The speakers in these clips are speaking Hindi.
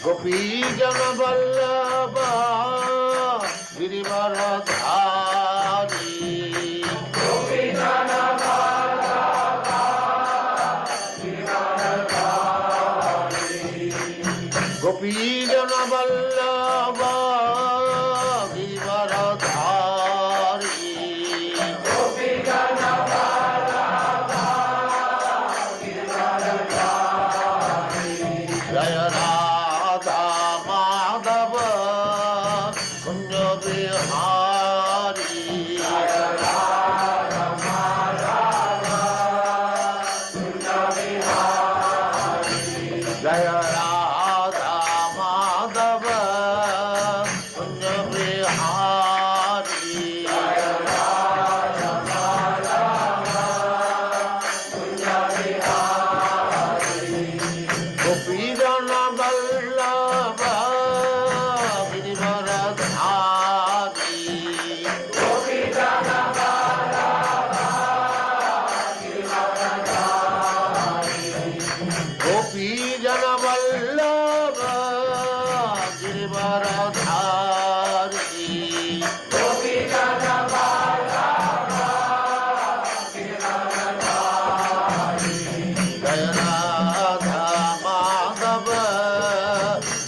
गोपी जन वल्लभ गिरिवरधारी गोपी जन वल्लभ गिरिवरधारी जय राधा माधव कुंज बिहारी जय राधा माधव कुंज बिहारी गोपी जन वल्लभ गिरिवरधारी गोपी जन वल्लभ गिरिवरधारी जय राधा माधव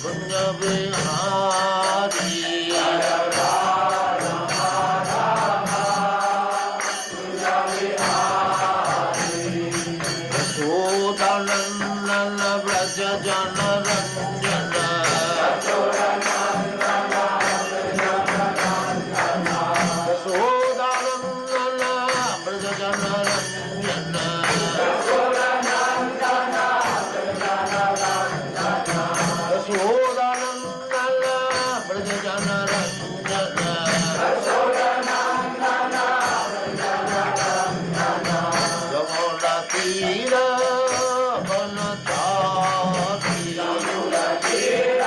कुंज बिहारी यशोदानंदन व्रज जन रंजन यशोदानंदन व्रज जन रंजन यशोदानंदन व्रज जन रंजन यमुना तीर वनचारी यमुना तीर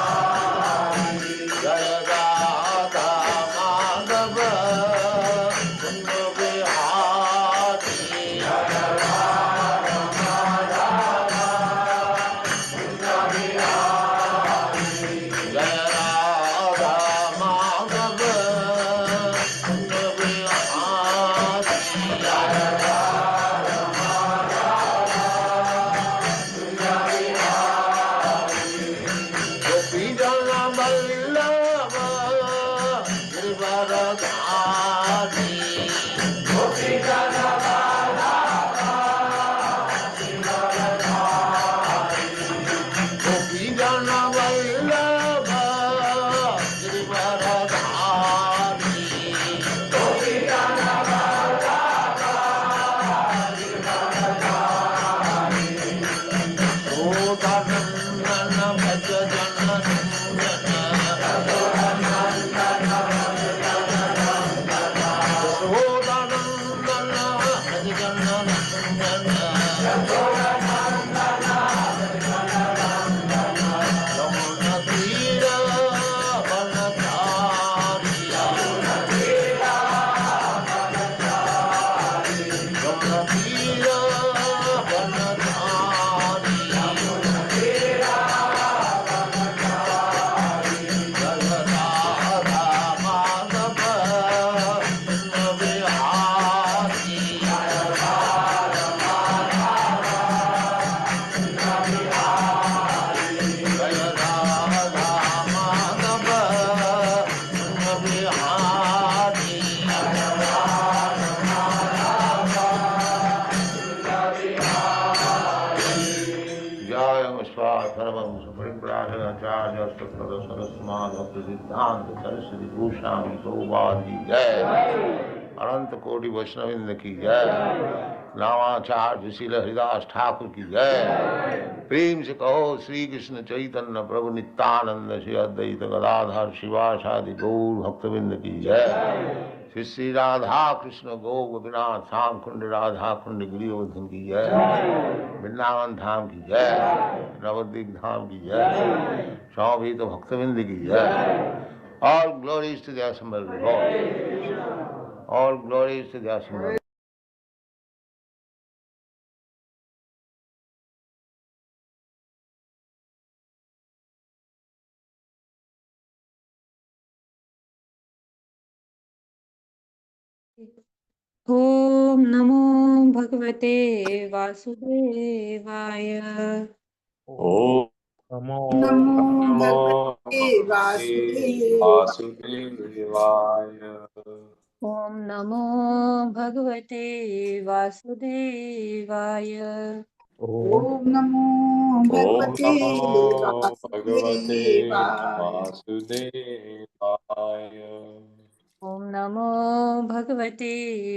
वनचारी जय राधा माधव कुंज बिहारी जय राधा माधव कुंज बिहारी गोपी जन वल्लभ गिरिवरधारी गोपी जन वल्लभ गिरिवरधारी यशोदानंदन भज जन रंजन यशोदानंदन भज जन रंजन यमुना तीर वनचारी यमुना तीर वनचारी जय राधा माधव कुंज बिहारी जय राधा माधव कुंज बिहारी जय परमहंस परिव्राजकाचार्य सरस्वती सिद्धांत सरस्वती भूषाणी प्रभुपाद जय अनंत कोटि वैष्णविंद की जय नामाचार्य शील हरिदास ठाकुर की जय प्रेम से कहो श्री कृष्ण चैतन्य प्रभु नित्यानंद श्री अद्वैत गदाधर शिवासादि गौर भक्तविंद की जय श्री श्री राधा कृष्ण गौ गोपीनाथ श्याम कुंड राधा कुंड गिरिवर्धन की जय वृंदावन धाम की जय नवद्वीप धाम की जय सौभीत भक्तविंद की जय All glories to the assembled Lord. All glories to the assembled. ओम नमो भगवते वासुदेवाय। ओम नमो भगवते वासुदेवाय। ओम नमो भगवते वासुदेवाय। ओम नमो ओम भगवते नमो भगवते वासुदेवाय। वासुदेवाय। ओम नमो भगवते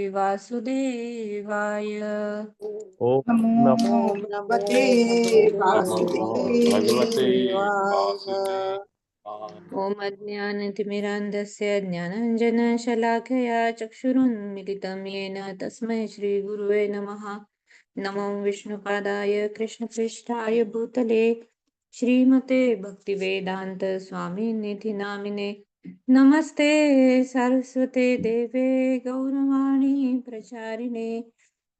वासुदेवाय। नमो भगवते भगवते वासुदेवाय। वासुदेवाय। ओम अज्ञानतिमिरान्धस्य ज्ञानाञ्जनशलाकया चक्षुरुन्मिलितं येन तस्मै श्रीगुरुवे नमः। नमो विष्णुपादाय कृष्णपृष्ठाय भूतले श्रीमते भक्तिवेदान्त स्वामिनिधि नामिने। नमस्ते सरस्वते देवे गौरवाणी प्रचारिणे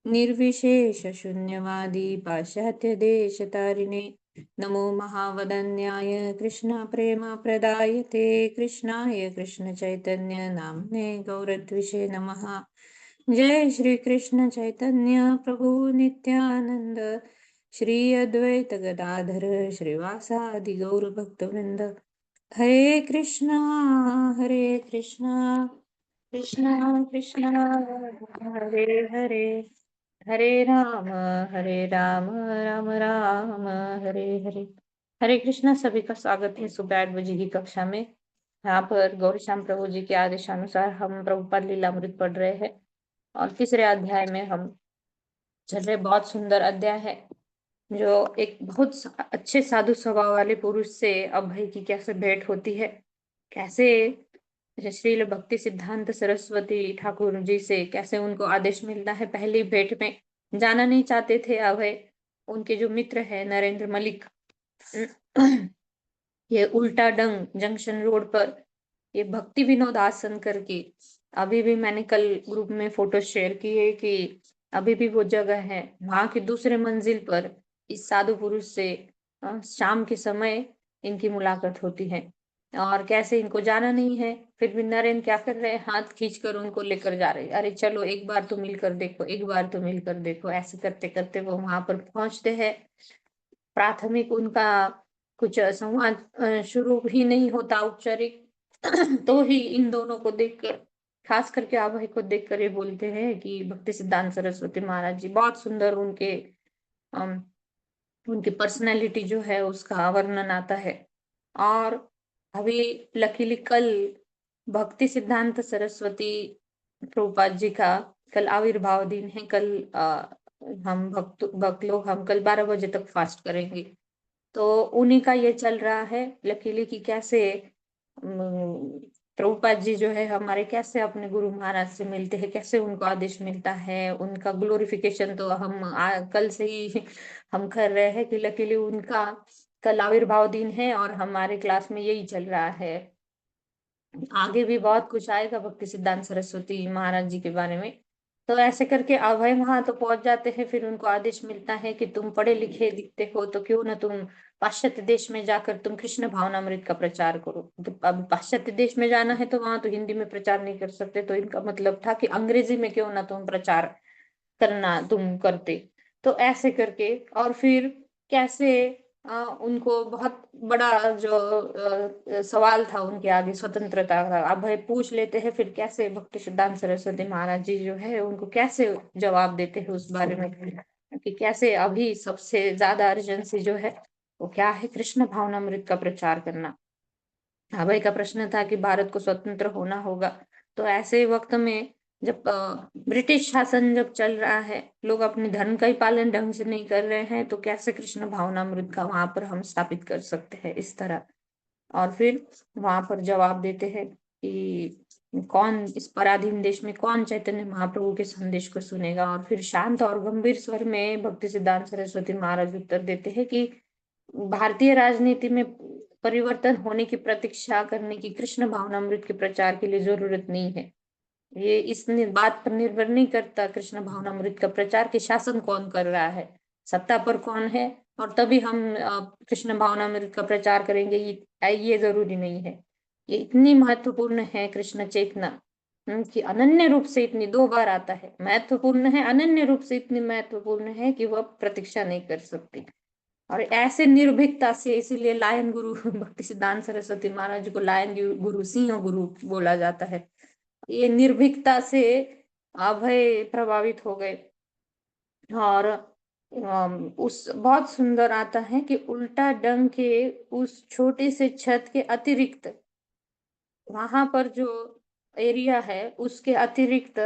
निर्विशेष शून्यवादी पाश्चात्य देशतारिणे। नमो महावदन्याय कृष्ण प्रेम प्रदायते कृष्णाय कृष्ण चैतन्य नामने गौरद्विषे नमः। जय श्री कृष्ण चैतन्य प्रभु नित्यानंद श्री अद्वैत गदाधर श्रीवासादि गौर भक्तवृंद। हरे कृष्णा कृष्णा कृष्णा हरे हरे, हरे राम राम राम हरे हरे। हरे कृष्णा। सभी का स्वागत है सुबह 8 बजे की कक्षा में। यहाँ पर गौरीश्याम प्रभु जी के आदेशानुसार हम प्रभुपाद लीलामृत पढ़ रहे हैं और तीसरे अध्याय में हम चल रहे। बहुत सुंदर अध्याय है जो एक बहुत अच्छे साधु स्वभाव वाले पुरुष से अभय की कैसे भेंट होती है, कैसे श्रील भक्ति सिद्धांत सरस्वती ठाकुर जी से कैसे उनको आदेश मिलता है। पहली भेंट में जाना नहीं चाहते थे अभय, उनके जो मित्र है नरेंद्र मलिक, ये उल्टा डंग जंक्शन रोड पर ये भक्ति विनोद आसन करके, अभी भी मैंने कल ग्रुप में फोटो शेयर की है कि अभी भी वो जगह है। वहां की दूसरे मंजिल पर इस साधु पुरुष से शाम के समय इनकी मुलाकात होती है और कैसे इनको जाना नहीं है, फिर भी नरेंद्र क्या कर रहे हैं, हाथ खींचकर उनको लेकर जा रहे हैं। अरे चलो एक बार तो मिलकर देखो, एक बार तो मिलकर देखो। ऐसे करते करते वो वहां पर पहुंचते हैं। प्राथमिक उनका कुछ संवाद शुरू ही नहीं होता औपचारिक, तो ही इन दोनों को देखकर, खास करके अभय को देखकर ये बोलते हैं कि भक्ति सिद्धांत सरस्वती महाराज जी बहुत सुंदर, उनकी पर्सनैलिटी जो है उसका वर्णन आता है। और अभी लकीली कल भक्ति सिद्धांत सरस्वती प्रभुपाद जी का कल आविर्भाव दिन है। कल हम भक्त लोग हम कल 12 बजे तक फास्ट करेंगे, तो उन्हीं का ये चल रहा है लकीली कि कैसे प्रभुपाद जी जो है हमारे कैसे अपने गुरु महाराज से मिलते हैं, कैसे उनको आदेश मिलता है। उनका ग्लोरिफिकेशन तो हम कल से ही हम कर रहे हैं कि लकीली उनका कल आविर्भाव दिन है और हमारे क्लास में यही चल रहा है। आगे भी बहुत कुछ आएगा भक्ति सिद्धांत सरस्वती महाराज जी के बारे में। तो ऐसे करके अभय वहां तो पहुंच जाते हैं। फिर उनको आदेश मिलता है कि तुम पढ़े लिखे दिखते हो तो क्यों ना तुम पाश्चात्य देश में जाकर तुम कृष्ण भावनामृत का प्रचार करो। तो अब पाश्चात्य देश में जाना है तो वहां तो हिंदी में प्रचार नहीं कर सकते, तो इनका मतलब था कि अंग्रेजी में क्यों ना तुम प्रचार करना तुम करते। तो ऐसे करके और फिर कैसे उनको बहुत बड़ा जो सवाल था उनके आगे स्वतंत्रता का, अभय पूछ लेते हैं। फिर कैसे भक्ति सिद्धांत सरस्वती महाराज जी जो है उनको कैसे जवाब देते हैं उस बारे में कि कैसे अभी सबसे ज्यादा अर्जेंसी जो है वो क्या है, कृष्ण भावनामृत का प्रचार करना। अभय का प्रश्न था कि भारत को स्वतंत्र होना होगा। तो ऐसे वक्त में जब ब्रिटिश शासन जब चल रहा है, लोग अपने धर्म का ही पालन ढंग से नहीं कर रहे हैं, तो कैसे कृष्ण भावनामृत का वहां पर हम स्थापित कर सकते हैं इस तरह। और फिर वहां पर जवाब देते हैं कि कौन इस पराधीन देश में कौन चैतन्य महाप्रभु के संदेश को सुनेगा। और फिर शांत और गंभीर स्वर में भक्ति सिद्धांत सरस्वती महाराज उत्तर देते हैं कि भारतीय राजनीति में परिवर्तन होने की प्रतीक्षा करने की कृष्ण भावनामृत के प्रचार के लिए जरूरत नहीं है। ये बात पर निर्भर नहीं करता कृष्ण भावनामृत का प्रचार कि शासन कौन कर रहा है, सत्ता पर कौन है, और तभी हम कृष्ण भावनामृत का प्रचार करेंगे, ये जरूरी नहीं है। ये इतनी महत्वपूर्ण है कृष्ण चेतना कि अनन्य रूप से इतनी 2 बार आता है, महत्वपूर्ण है, अनन्य रूप से इतनी महत्वपूर्ण है कि वह प्रतीक्षा नहीं कर सकती। और ऐसे निर्भीकता से, इसीलिए लायन गुरु भक्ति सिद्धांत सरस्वती महाराज जी को लायन गुरु, सिंह गुरु बोला जाता है। ये निर्भीकता से अभय प्रभावित हो गए। और उस बहुत सुंदर आता है कि उल्टा डंग के उस छोटे से छत के अतिरिक्त, वहां पर जो एरिया है उसके अतिरिक्त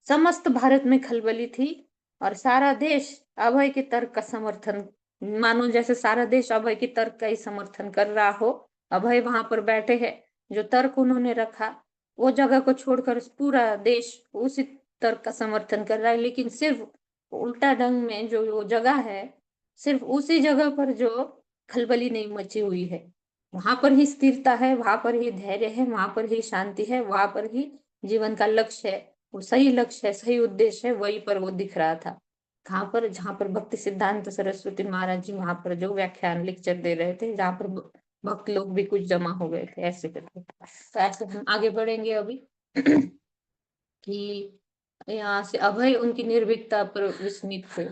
समस्त भारत में खलबली थी, और सारा देश अभय के तर्क का समर्थन, मानो जैसे सारा देश अभय के तर्क का ही समर्थन कर रहा हो। अभय वहां पर बैठे हैं, जो तर्क उन्होंने रखा वो जगह को छोड़कर पूरा देश उसी तर्क का समर्थन कर रहा है। लेकिन सिर्फ उल्टा ढंग में जो वो जगह है, सिर्फ उसी जगह पर जो खलबली नहीं मची हुई है, वहां पर ही स्थिरता है, वहां पर ही धैर्य है, वहां पर ही शांति है, वहां पर ही जीवन का लक्ष्य है, वो सही लक्ष्य है, सही उद्देश्य है, वहीं पर वो दिख रहा था। कहाँ पर? जहाँ पर भक्ति सिद्धांत सरस्वती महाराज जी वहां पर जो व्याख्यान लेक्चर दे रहे थे, जहाँ पर भक्त लोग भी कुछ जमा हो गए थे, ऐसे करके। तो ऐसे हम आगे बढ़ेंगे अभी कि यहाँ से अभय उनकी निर्भीकता पर विस्मित हुए।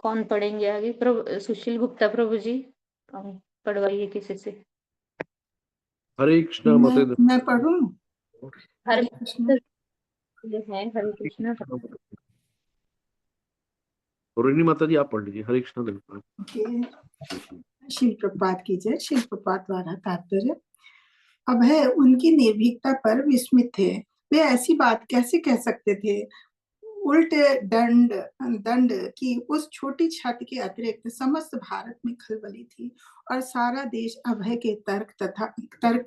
कौन पढ़ेंगे आगे? प्रभु सुशील गुप्ता प्रभु जी, पढ़वाइए किसी से। हरे कृष्णा मते मैं पढ़ूं? हरे कृष्ण। है, हरे कृष्णा। रोहिणी माता जी आप पढ़ लीजिए। हरे कृष्णा देव। शिल प्रपात की जय। शिल प्रपात द्वारा तात्पर्य, अभय उनकी निर्भीकता पर विस्मित थे। वे ऐसी बात कैसे कह सकते थे? उल्टे दंड दंड की उस छोटी छत के अतिरिक्त समस्त भारत में खलबली थी और सारा देश अभय के तर्क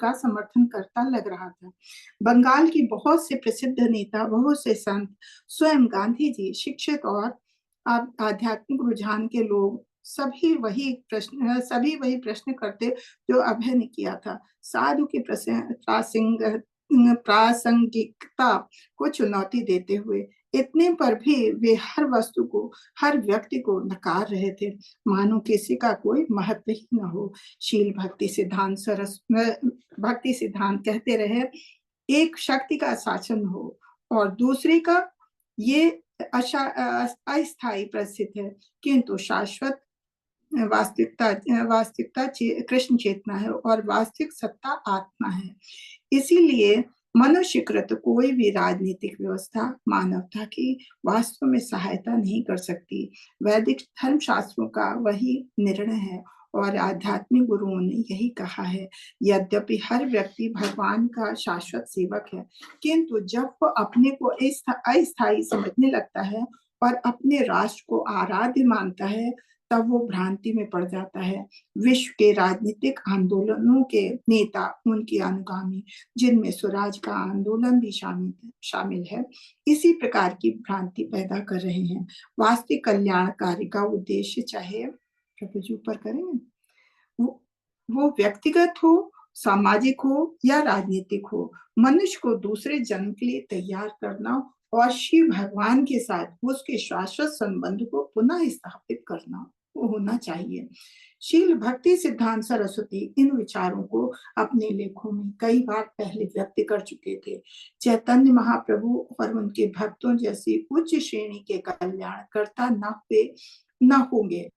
का समर्थन करता लग रहा था। बंगाल की बहुत से प्रसिद्ध नेता, बहुत से संत, स्वयं गांधी जी, शिक्षित और आध्यात्मिक रुझान के लोग सभी वही प्रश्न करते जो अभय ने किया था। साधु की प्रासंगिकता को चुनौती देते हुए इतने पर भी वे हर वस्तु को, हर व्यक्ति को नकार रहे थे, मानो किसी का कोई महत्व ही न हो। शील भक्ति सिद्धांत कहते रहे, एक शक्ति का शासन हो और दूसरी का ये अस्थायी प्रसिद्ध है, किंतु शाश्वत वास्तविकता कृष्ण चेतना है और वास्तविक सत्ता आत्मा है। इसीलिए मनुष्यकृत कोई भी राजनीतिक व्यवस्था मानवता की वास्तव में सहायता नहीं कर सकती। वैदिक धर्म शास्त्रों का वही निर्णय है और आध्यात्मिक गुरुओं ने यही कहा है। यद्यपि हर व्यक्ति भगवान का शाश्वत सेवक है, किंतु जब वो अपने को अस्थायी समझने लगता है और अपने राष्ट्र को आराध्य मानता है, तब वो भ्रांति में पड़ जाता है। विश्व के राजनीतिक आंदोलनों के नेता, उनके अनुगामी, जिनमें स्वराज का आंदोलन भी शामिल है, इसी प्रकार की भ्रांति पैदा कर रहे हैं। वास्तविक कल्याणकारी का उद्देश्य, चाहे प्रभु जी ऊपर करें, वो व्यक्तिगत हो, सामाजिक हो या राजनीतिक हो, मनुष्य को दूसरे जन्म के लिए तैयार करना और शिव भगवान के साथ उसके शाश्वत संबंध को पुनः स्थापित करना होना चाहिए। शील भक्ति सिद्धांत सरस्वती इन विचारों को अपने लेखों में कई बार पहले व्यक्त कर चुके थे। चैतन्य महाप्रभु और उनके भक्तों जैसी उच्च श्रेणी के कल्याणकर्ता न होंगे।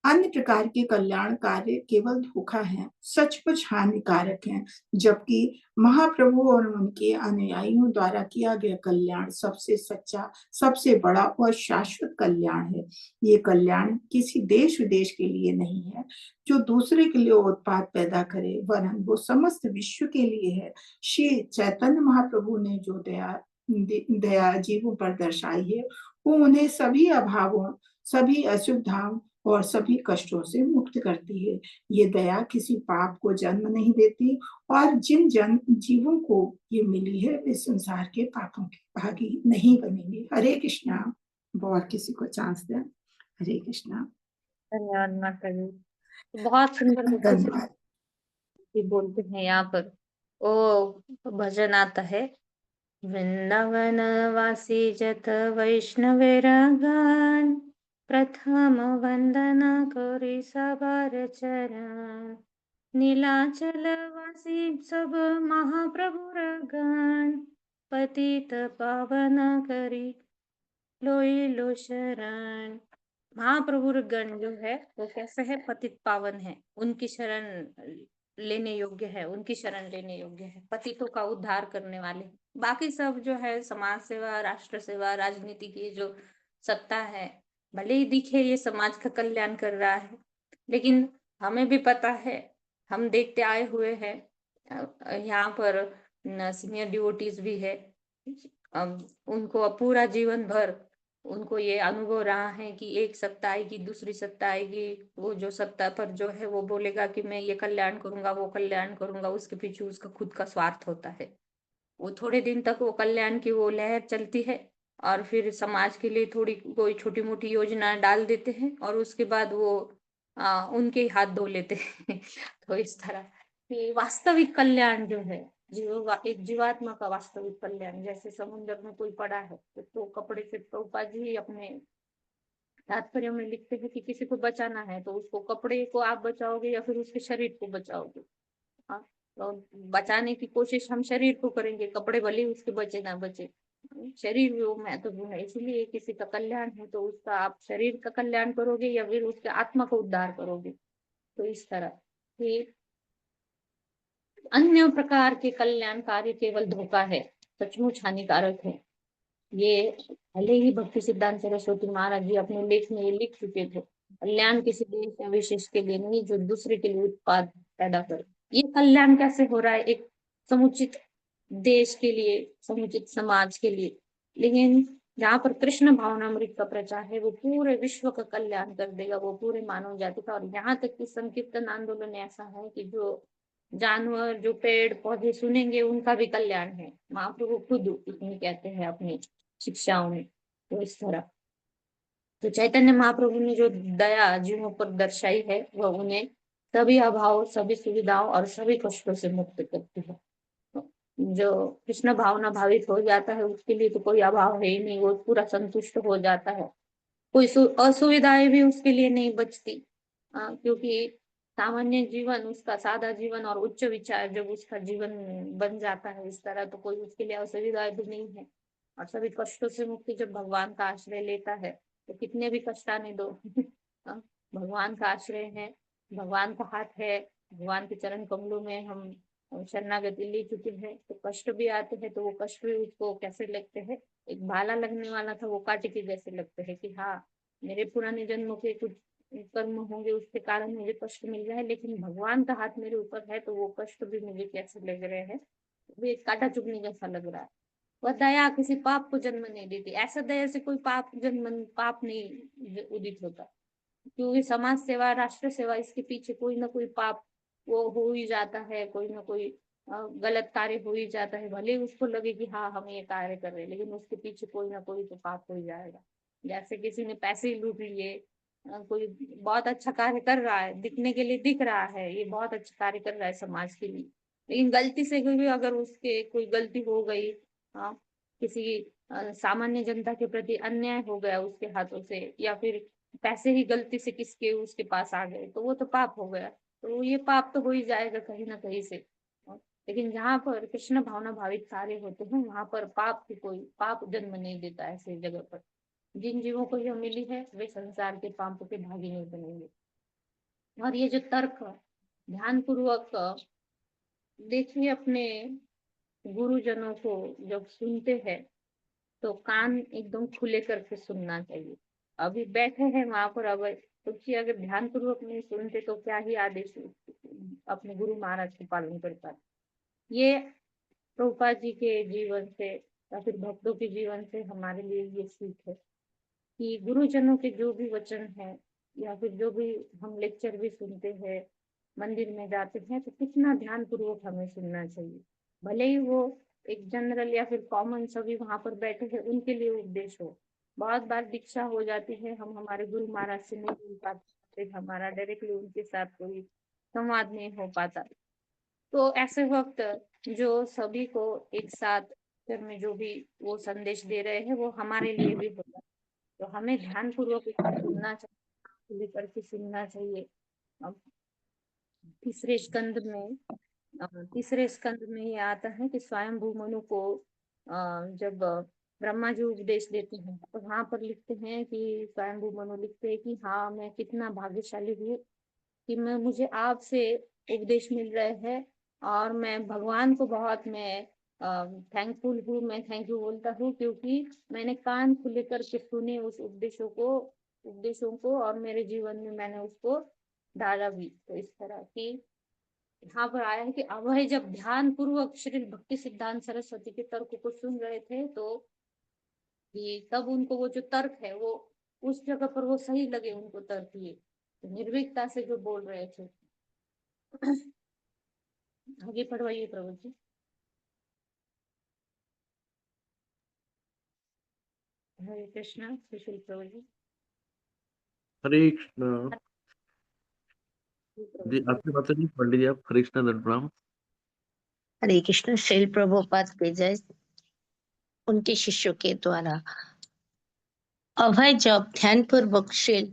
अन्य प्रकार के कल्याण कार्य केवल धोखा है, सचमुच हानिकारक हैं, जबकि महाप्रभु और उनके अनुयायियों द्वारा किया गया कल्याण सबसे सच्चा, सबसे बड़ा और शाश्वत कल्याण है। ये कल्याण किसी देश विदेश के लिए नहीं है जो दूसरे के लिए उत्पाद पैदा करे, वरन वो समस्त विश्व के लिए है। श्री चैतन्य महाप्रभु ने जो दया जीवों पर दर्शाई है, वो उन्हें सभी अभावों, सभी असुविधाओं और सभी कष्टों से मुक्त करती है। ये दया किसी पाप को जन्म नहीं देती और जिन जीवों को ये मिली है वे संसार के पापों के भागी नहीं बनेंगे। हरे कृष्णा। और किसी को चांस दें। हरे कृष्णा। धन्यवाद माता जी। बहुत सुंदर भक्ति से धन्यवाद। बोलते हैं यहाँ पर। ओ भजन आता है, वृंदावन वासी जत वैष्णवेरा गान, प्रथम वंदना करी सबर चरण, नीलाचल वासी सब महाप्रभुर गान, पतित पावन करी लोई लो शरण। महाप्रभु गण जो है वो कैसे है, पतित पावन है, उनकी शरण लेने योग्य है, उनकी शरण लेने योग्य है, पतितों का उद्धार करने वाले। बाकी सब जो है समाज सेवा, राष्ट्र सेवा, राजनीति की जो सत्ता है, भले ही दिखे ये समाज का कल्याण कर रहा है, लेकिन हमें भी पता है, हम देखते आए हुए हैं, यहाँ पर सीनियर डिवोटीज भी है, उनको अब पूरा जीवन भर उनको ये अनुभव रहा है कि एक सत्ता आएगी, दूसरी सत्ता आएगी, वो जो सत्ता पर जो है वो बोलेगा कि मैं ये कल्याण करूंगा, वो कल्याण करूंगा, उसके पीछे उसका खुद का स्वार्थ होता है। वो थोड़े दिन तक वो कल्याण की वो लहर चलती है और फिर समाज के लिए थोड़ी कोई छोटी मोटी योजना डाल देते हैं और उसके बाद वो उनके ही हाथ धो लेते हैं। तो इस तरह ये वास्तविक कल्याण जो है, एक जीवात्मा का वास्तविक कल्याण, जैसे समुद्र में कोई पड़ा है तो कपड़े से प्रभुपाद जी अपने तात्पर्य में लिखते हैं कि किसी को बचाना है तो उसको कपड़े को आप बचाओगे या फिर उसके शरीर को बचाओगे। हाँ, तो बचाने की कोशिश हम शरीर को करेंगे, कपड़े भले ही उसके बचे ना बचे, शरीर भी वो महत्वपूर्ण है। इसीलिए किसी का कल्याण है तो उसका आप शरीर का कल्याण करोगे या फिर उसके आत्मा का उद्धार करोगे। तो इस तरह ये अन्य प्रकार के कल्याण कार्य केवल धोखा है, सचमुच हानिकारक है। ये भले ही भक्ति सिद्धांत सरस्वती महाराज जी अपने लेख में ये लिख चुके थे, कल्याण किसी देश या विशेष के लिए नहीं जो दूसरे के लिए उत्पाद पैदा करे। ये कल्याण कैसे हो रहा है, एक समुचित देश के लिए, समुचित समाज के लिए, लेकिन जहाँ पर कृष्ण भावनामृत का प्रचार है वो पूरे विश्व का कल्याण कर देगा, वो पूरे मानव जाति का। और यहाँ तक कि संकीर्तन आंदोलन ऐसा है कि जो जानवर, जो पेड़ पौधे सुनेंगे उनका भी कल्याण है, महाप्रभु खुद इसमें कहते हैं अपनी शिक्षाओं में। तो इस तरह तो चैतन्य महाप्रभु ने जो दया जीवों पर दर्शाई है वह उन्हें सभी अभाव, सभी सुविधाओं और सभी कष्टों से मुक्त करती है। जो कृष्ण भावना भावित हो जाता है उसके लिए तो कोई अभाव है ही नहीं, वो पूरा संतुष्ट हो जाता है, कोई असुविधाएं भी उसके लिए नहीं बचती। क्योंकि सामान्य जीवन, उसका सादा जीवन और उच्च विचार जब उसका जीवन बन जाता है इस तरह, तो कोई उसके लिए असुविधाएं भी नहीं है। और सभी कष्टों से मुक्ति जब भगवान का आश्रय लेता है तो कितने भी कष्ट आने दो, भगवान का आश्रय है, भगवान का हाथ है, भगवान के चरण कमलों में हम शरणागति ले चुके हैं, तो कष्ट भी आते हैं तो वो कष्ट भी उसको कैसे लगते हैं, एक भाला लगने वाला था वो कांटे के जैसे लगते हैं कि हाँ मेरे पुराने जन्मों के कुछ कर्म होंगे उसके कारण मुझे कष्ट मिल रहा है, लेकिन भगवान का हाथ मेरे ऊपर है तो वो कष्ट भी मुझे कैसे लग रहे हैं, वो एक कांटा चुभने जैसा लग रहा है। वह दया किसी पाप को जन्म नहीं देती, ऐसा दया से कोई पाप नहीं उदित होता, क्योंकि समाज सेवा, राष्ट्र सेवा, इसके पीछे कोई ना कोई पाप वो हो ही जाता है, कोई ना कोई गलत कार्य हो ही जाता है, भले ही उसको लगे कि हाँ हम ये कार्य कर रहे हैं, लेकिन उसके पीछे कोई ना कोई तो पाप हो ही जाएगा। जैसे किसी ने पैसे ही लूट लिए, कोई बहुत अच्छा कार्य कर रहा है, दिखने के लिए दिख रहा है ये बहुत अच्छा कार्य कर रहा है समाज के लिए, लेकिन गलती से भी अगर उसके कोई गलती हो गई, हाँ, किसी सामान्य जनता के प्रति अन्याय हो गया उसके हाथों से, या फिर पैसे ही गलती से किसके उसके पास आ गए, तो वो तो पाप हो गया, तो ये पाप तो हो ही जाएगा कहीं ना कहीं से। लेकिन जहाँ पर कृष्ण भावना भावित कार्य होते हैं वहां पर पाप की कोई पाप जन्म नहीं देता ऐसे जगह पर। जिन जीवों को यह मिली है वे संसार के पापों के भागी नहीं बनेंगे। और ये जो तर्क ध्यान पूर्वक देखिए, अपने गुरुजनों को जब सुनते हैं तो कान एकदम खुले करके सुनना चाहिए। अभी बैठे हैं वहां पर, अब क्योंकि अगर ध्यान पूर्वक नहीं सुनते तो क्या ही आदेश अपने गुरु महाराज के पालन कर पाते। ये प्रभुपाद जी के जीवन से या फिर भक्तों के जीवन से हमारे लिए ये सीख है कि गुरुजनों के जो भी वचन है या फिर जो भी हम लेक्चर भी सुनते हैं, मंदिर में जाते हैं तो कितना ध्यान पूर्वक हमें सुनना चाहिए। भले ही वो एक जनरल या फिर कॉमन सभी वहां पर बैठे हैं उनके लिए उपदेश हो। बहुत बार दीक्षा हो जाती है, हम हमारे गुरु महाराज से नहीं मिल पाते, फिर हमारा डायरेक्टली उनके साथ कोई संवाद नहीं हो पाता। तो ऐसे वक्त जो सभी को एक साथ घर में जो भी वो संदेश दे रहे हैं वो हमारे लिए भी होगा। तो हमें ध्यान पूर्वक उसको सुनना चाहिए, लेकर के सुनना चाहिए। अब तीसरे स्कंद में तीसरे स्कंद में ये आता है कि स्वयंभू मनु को जब ब्रह्मा जी उपदेश देते हैं तो वहां पर लिखते हैं कि स्वयंभू मनु लिखते हैं कि हाँ मैं कितना भाग्यशाली हूँ कि मैं मुझे आपसे उपदेश मिल रहे हैं। और मैं भगवान को बहुत मैं थैंकफुल हूँ, मैं थैंक यू बोलता हूँ क्योंकि मैंने कान खुले करके सुने उस उपदेशों को और मेरे जीवन में मैंने उसको डाला भी। तो इस तरह की यहाँ पर आया है कि अभय जब ध्यान पूर्वक श्री भक्ति सिद्धांत सरस्वती के तर्क को सुन रहे थे तो कि तब उनको वो जो तर्क है वो उस जगह पर वो सही लगे उनको तर्क ये तो निर्भीकता से जो बोल रहे थे। आगे पढ़वाइए प्रभु जी। हरे कृष्णा सुशील प्रभु जी। हरे कृष्णा। प्रभु जी जी। आपकी बात नहीं पंडित जी, आप हरे कृष्णा दंड प्रणाम। हरे कृष्ण। श्रील प्रभुपाद के जय। उनके शिष्यों के द्वारा अभय जब ध्यान पूर्वक श्रील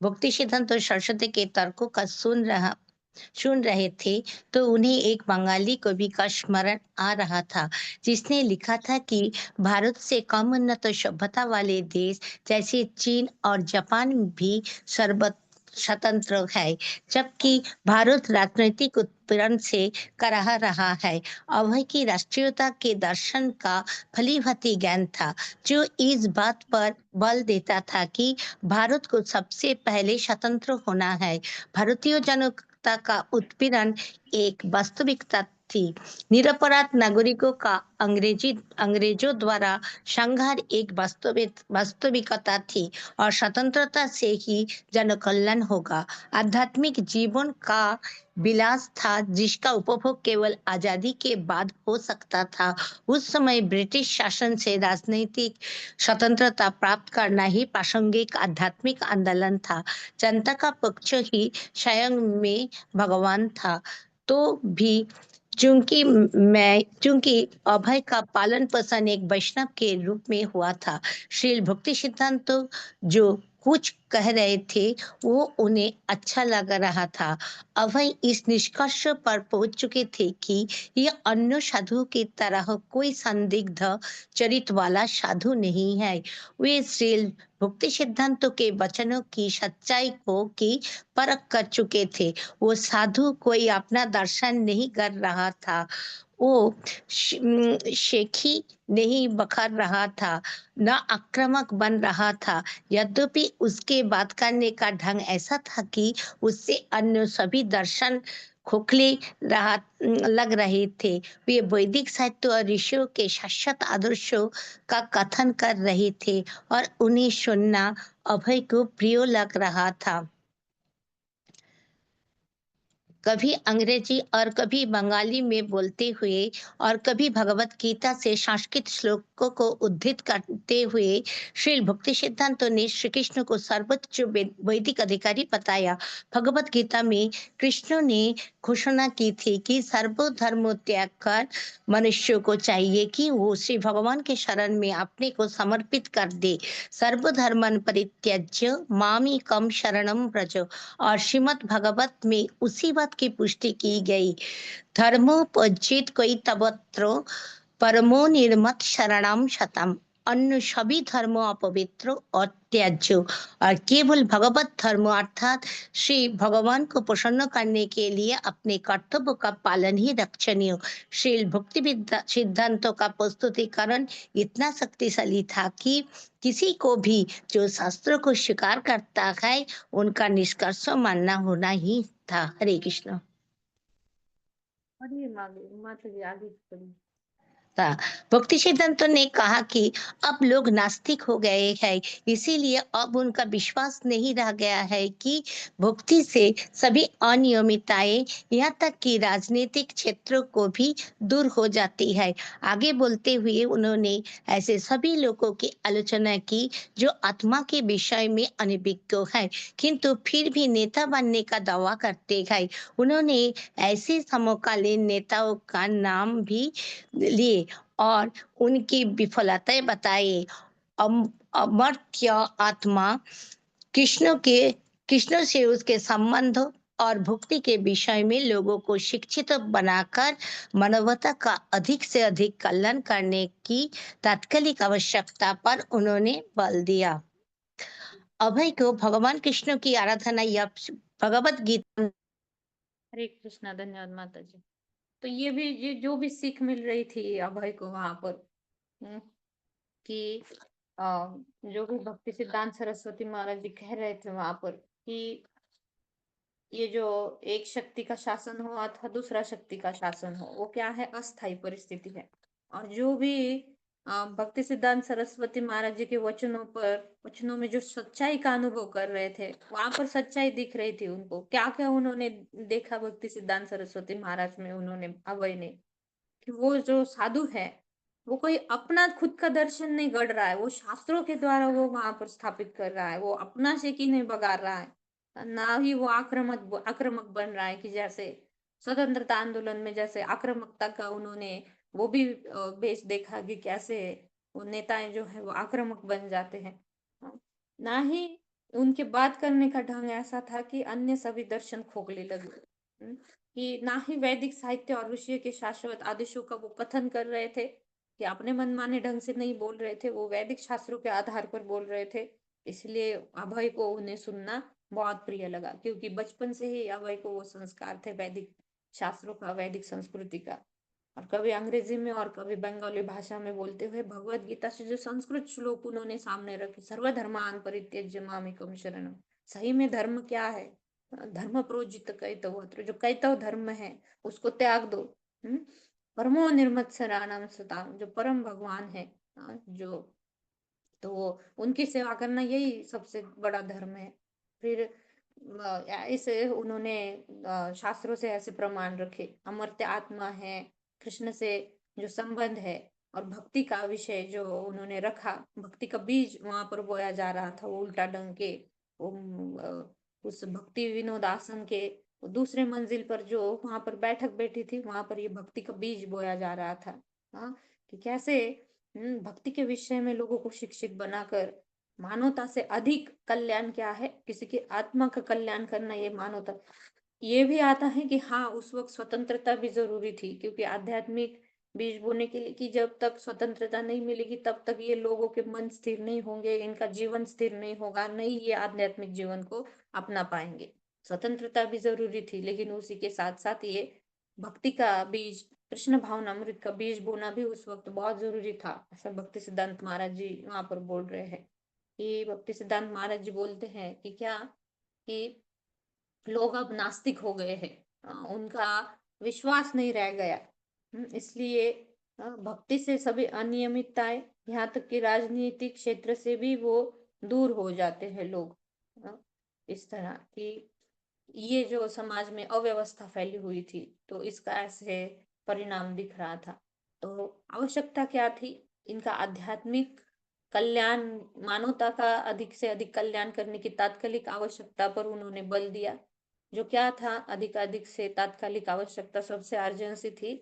भक्ति सिद्धांत और सरस्वती के तर्कों का सुन रहे थे तो उन्हें एक बंगाली कवि का स्मरण आ रहा था जिसने लिखा था कि भारत से कम उन्नत सभ्यता वाले देश जैसे चीन और जापान भी सर्वत्र स्वतंत्र है जबकि भारत राजनीतिक उत्पीड़न से कराह रहा है। अभय की राष्ट्रीयता के दर्शन का फलीभांति ज्ञान था जो इस बात पर बल देता था कि भारत को सबसे पहले स्वतंत्र होना है। भारतीय जनता का उत्पीड़न एक वास्तविकता थी। निरपराध नागरिकों का अंग्रेजों द्वारा संहार एक वास्तविकता थी और स्वतंत्रता से ही जन कल्याण होगा। आध्यात्मिक जीवन का विलास था जिसका उपभोग केवल आजादी के बाद हो सकता था। उस समय ब्रिटिश शासन से राजनीतिक स्वतंत्रता प्राप्त करना ही प्रासंगिक आध्यात्मिक आंदोलन था। जनता का पक्ष ही स्वयं में भगवान था। तो भी चूंकि अभय का पालन पोषण एक वैष्णव के रूप में हुआ था, श्रील भक्ति सिद्धांत जो कुछ कह रहे थे वो उन्हें अच्छा लग रहा था। अभय इस निष्कर्ष पर पहुंच चुके थे कि यह अन्य साधुओं की तरह कोई संदिग्ध चरित्र वाला साधु नहीं है। वे श्रील भक्ति सिद्धांतों के वचनों की सच्चाई को की परख कर चुके थे। वो साधु कोई अपना दर्शन नहीं कर रहा था, वो शेखी नहीं बखर रहा था, न आक्रामक बन रहा था। यद्यपि उसके बात करने का ढंग ऐसा था कि उससे अन्य सभी दर्शन खोखले लग रहे थे। वे वैदिक साहित्य और ऋषियों के शाश्वत आदर्शों का कथन कर रहे थे और उन्हें सुनना अभय को प्रिय लग रहा था। कभी अंग्रेजी और कभी बंगाली में बोलते हुए और कभी भगवत गीता से संस्कृत श्लोकों को उद्धृत करते हुए श्री भक्ति सिद्धांतों ने श्री कृष्ण को सर्वोच्च वैदिक अधिकारी बताया। भगवत गीता में कृष्ण ने घोषणा की थी कि सर्वधर्म त्याग कर मनुष्य को चाहिए कि वो श्री भगवान के शरण में अपने को समर्पित कर दे। सर्वधर्मन परित्यज्य मामेकं शरणं व्रज। और श्रीमद् भागवत में उसी बात की पुष्टि की गई। धर्मोपज्जित कोई तबत्र परमो निर्मत शरणम शतम। अन्य सभी धर्म अपवित्र और त्याज्य और केवल भगवत धर्म अर्थात श्री भगवान को प्रसन्न करने के लिए अपने कर्तव्य का पालन ही रक्षणीय। श्री भक्ति सिद्धांतों का प्रस्तुतिकरण इतना शक्तिशाली था कि किसी को भी जो शास्त्रों को स्वीकार करता है उनका निष्कर्ष मानना होना ही था। हरे कृष्ण। अरे माता जी आगे पढ़िए। था। भक्ति सिद्धांतों ने कहा कि अब लोग नास्तिक हो गए हैं, इसीलिए अब उनका विश्वास नहीं रह गया है कि भक्ति से सभी अनियमितताएं, यहाँ तक कि राजनीतिक क्षेत्रों को भी दूर हो जाती है। आगे बोलते हुए उन्होंने ऐसे सभी लोगों की आलोचना की जो आत्मा के विषय में अनभिज्ञ है, किंतु फिर भी नेता बनने का दावा करते हैं। उन्होंने ऐसे समकालीन नेताओं का नाम भी लिए और उनकी विफलताएं बताई। अमर्त्य आत्मा कृष्ण से उसके संबंध और भक्ति के विषय में लोगों को शिक्षित बनाकर मानवता का अधिक से अधिक कल्याण करने की तात्कालिक आवश्यकता पर उन्होंने बल दिया। अभय को भगवान कृष्ण की आराधना या भगवत गीता। हरे कृष्णा, धन्यवाद माता जी। तो ये जो भी सीख मिल रही थी अभय को वहां पर, कि जो भी भक्ति सिद्धांत सरस्वती महाराज जी कह रहे थे वहां पर कि ये जो एक शक्ति का शासन हो अथवा दूसरा शक्ति का शासन हो, वो क्या है, अस्थायी परिस्थिति है। और जो भी भक्ति सिद्धांत सरस्वती महाराज जी के वचनों में जो सच्चाई का अनुभव कर रहे थे, वहां पर सच्चाई दिख रही थी उनको। क्या क्या उन्होंने देखा भक्ति सिद्धांत सरस्वती महाराज में, उन्होंने, अभय ने, कि वो जो साधु है वो कोई अपना खुद का दर्शन नहीं गढ़ रहा है, वो शास्त्रों के द्वारा वो वहां पर स्थापित कर रहा है, वो अपना शेकी नहीं बगा रहा है, ना ही वो आक्रामक बन रहा है कि जैसे स्वतंत्रता आंदोलन में जैसे आक्रामकता का उन्होंने वो भी बेस देखा कि कैसे वो नेताएं जो है वो आक्रामक बन जाते हैं। ना ही उनके बात करने का ढंग ऐसा था कि अन्य सभी दर्शन खोखले लगे, कि ना ही वैदिक साहित्य और ऋषि के शाश्वत आदेशों का वो कथन कर रहे थे, कि अपने मनमाने ढंग से नहीं बोल रहे थे, वो वैदिक शास्त्रों के आधार पर बोल रहे थे। इसलिए अभय को उन्हें सुनना बहुत प्रिय लगा, क्योंकि बचपन से ही अभय को वो संस्कार थे वैदिक शास्त्रों का, वैदिक संस्कृति का। और कभी अंग्रेजी में और कभी बंगाली भाषा में बोलते हुए भगवत गीता से जो संस्कृत श्लोक उन्होंने सामने रखे, सर्वधर्मान् परित्यज्य मामेकं शरणम, सही में धर्म क्या है, धर्म प्रोजित कैतवत्र, जो कैतव धर्म है उसको त्याग दो। परमो निर्मत्सराणाम सताम, जो परम भगवान है, जो, तो उनकी सेवा करना यही सबसे बड़ा धर्म है। फिर इसे उन्होंने शास्त्रों से ऐसे प्रमाण रखे, अमर्त्य आत्मा है, कृष्ण से जो संबंध है, और भक्ति का विषय जो उन्होंने रखा, भक्ति का बीज वहां पर बोया जा रहा था, वो उल्टा डंग के उस भक्ति विनोद आसन के दूसरे मंजिल पर जो वहां पर बैठक बैठी थी, वहां पर ये भक्ति का बीज बोया जा रहा था। कि कैसे भक्ति के विषय में लोगों को शिक्षित बनाकर मानवता से अधिक कल्याण क्या है, किसी की आत्मा का कल्याण करना, ये मानवता। ये भी आता है कि हाँ, उस वक्त स्वतंत्रता भी जरूरी थी, क्योंकि आध्यात्मिक बीज बोने के लिए, कि जब तक स्वतंत्रता नहीं मिलेगी तब तक ये लोगों के मन स्थिर नहीं होंगे, इनका जीवन स्थिर नहीं होगा, नहीं ये आध्यात्मिक जीवन को अपना पाएंगे। स्वतंत्रता भी जरूरी थी, लेकिन उसी के साथ साथ ये भक्ति का बीज, कृष्ण भावनामृत का बीज बोना भी उस वक्त बहुत जरूरी था। ऐसा भक्ति सिद्धांत महाराज जी वहां पर बोल रहे हैं। कि भक्ति सिद्धांत महाराज जी बोलते हैं कि क्या, कि लोग अब नास्तिक हो गए हैं, उनका विश्वास नहीं रह गया, इसलिए भक्ति से सभी अनियमितताएं, यहाँ तक कि राजनीतिक क्षेत्र से भी वो दूर हो जाते हैं लोग। इस तरह की ये जो समाज में अव्यवस्था फैली हुई थी, तो इसका ऐसे परिणाम दिख रहा था। तो आवश्यकता क्या थी, इनका आध्यात्मिक कल्याण, मानवता का अधिक से अधिक कल्याण करने की तात्कालिक आवश्यकता पर उन्होंने बल दिया। जो क्या था, अधिक से तात्कालिक आवश्यकता सबसे अर्जेंसी थी,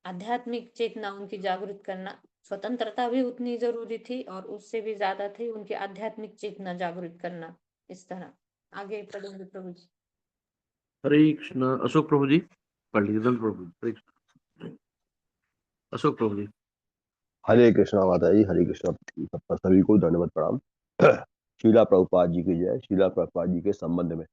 आध्यात्मिक चेतना उनकी जागृत करना। स्वतंत्रता भी उतनी जरूरी थी, और उससे भी ज्यादा थी उनकी आध्यात्मिक चेतना जागृत करना। इस तरह आगे पढ़ेंगे प्रभु जी। हरे कृष्ण। अशोक प्रभु जी पढ़ लीजिए। धन प्रभु, हरे कृष्ण। अशोक प्रभु जी। हरे कृष्णा माता जी, हरे कृष्णा। सबका सभी को धन्यवाद प्रणाम। शीला प्रभुपाद जी की जय। शीला प्रभुपाद जी के संबंध में,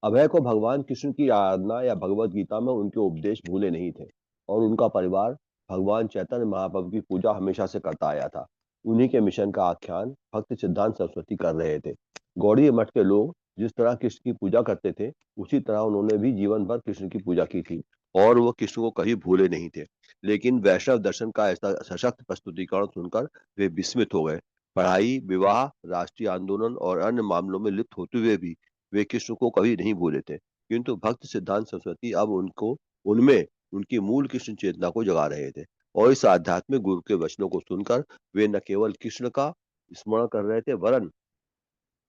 अभय को भगवान कृष्ण की आराधना या भगवत गीता में उनके उपदेश भूले नहीं थे, और उनका परिवार भगवान चैतन्य महाप्रभु की पूजा हमेशा से करता आया था। उन्हीं के मिशन का आख्यान भक्ति सिद्धांत सरस्वती कर रहे थे। गौड़ीय मठ के लोग जिस तरह कृष्ण की पूजा करते थे, उसी तरह उन्होंने भी जीवन भर कृष्ण की पूजा की थी, और वो कृष्ण को कभी भूले नहीं थे। लेकिन वैष्णव दर्शन का ऐसा सशक्त प्रस्तुतिकरण सुनकर वे विस्मित हो गए। पढ़ाई, विवाह, राष्ट्रीय आंदोलन और अन्य मामलों में लिप्त होते हुए भी वे कृष्ण को कभी नहीं भूले थे। किंतु भक्त सिद्धांत सरस्वती अब उनको उनमें उनकी मूल कृष्ण चेतना को जगा रहे थे और इस आध्यात्मिक गुरु के वचनों को सुनकर वे न केवल कृष्ण का स्मरण कर रहे थे, वरन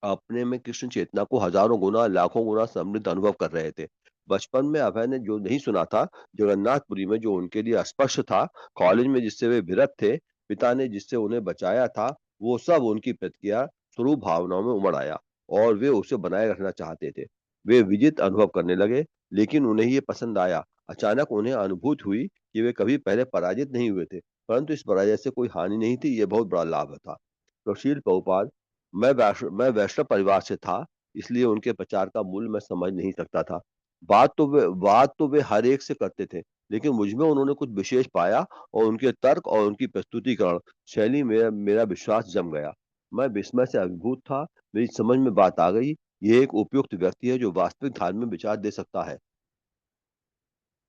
अपने में कृष्ण चेतना को हजारों गुना, लाखों गुना समृद्ध अनुभव कर रहे थे। बचपन में अभय ने जो नहीं सुना था, जगन्नाथपुरी में जो उनके लिए अस्पष्ट था, कॉलेज में जिससे वे विरत थे, पिता ने जिससे उन्हें बचाया था, वो सब उनकी प्रतिक्रिया स्वरूप भावनाओं में उमड़ आया और वे उसे बनाए रखना चाहते थे। वे विजित अनुभव करने लगे, लेकिन उन्हें ये पसंद आया। अचानक उन्हें अनुभूति हुई कि वे कभी पहले पराजित नहीं हुए थे, परंतु इस पराजय से कोई हानि नहीं थी, ये बहुत बड़ा लाभ था। तो शील प्रभुपाद, मैं वैष्णव परिवार से था, इसलिए उनके प्रचार का मूल्य मैं समझ नहीं सकता था। बात तो वे हर एक से करते थे, लेकिन मुझ में उन्होंने कुछ विशेष पाया और उनके तर्क और उनकी प्रस्तुतिकरण शैली में मेरा विश्वास जम गया। मैं विस्मय से अभिभूत था, मेरी समझ में बात आ गई, ये एक उपयुक्त व्यक्ति है जो वास्तविक धार्मिक विचार दे सकता है।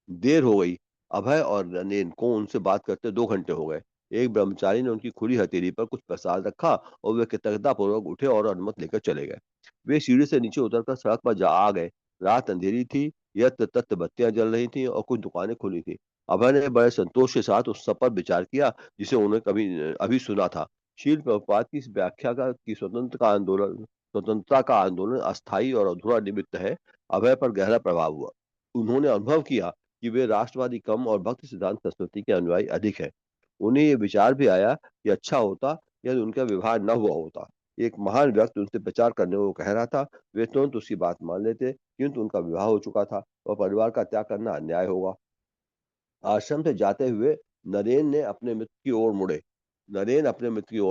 देर हो गई। अभय और नरेन को उनसे बात करते 2 घंटे हो गए। एक ब्रह्मचारी ने उनकी खुली हथेली पर कुछ प्रसाद रखा और वे कृतज्ञतापूर्वक उठे और अनुमति लेकर चले गए। वे सीढ़ी से नीचे उतरकर सड़क पर जा आ गए। रात अंधेरी थी, यत्र-तत्र बत्तियां जल रही थीं और कुछ दुकानें खुली थीं। अभय ने बड़े संतोष के साथ उस सब पर विचार किया जिसे उन्हें कभी अभी सुना था। शील प्रभुपाद की इस व्याख्या का कि स्वतंत्रता का आंदोलन अस्थायी और अधूरा निमित्त है, अभय पर गहरा प्रभाव हुआ। उन्होंने अनुभव किया कि वे राष्ट्रवादी कम और भक्ति सिद्धांत सरस्वती के अनुयायी अधिक हैं। उन्हें ये विचार भी आया कि अच्छा होता यदि उनका विवाह न हुआ होता। एक महान व्यक्ति उनसे प्रचार करने को कह रहा था, वे तुरंत उसकी बात मान लेते, किंतु उनका विवाह हो चुका था और परिवार का त्याग करना अन्याय होगा। आश्रम से जाते हुए नरेन अपने मित्र की ओर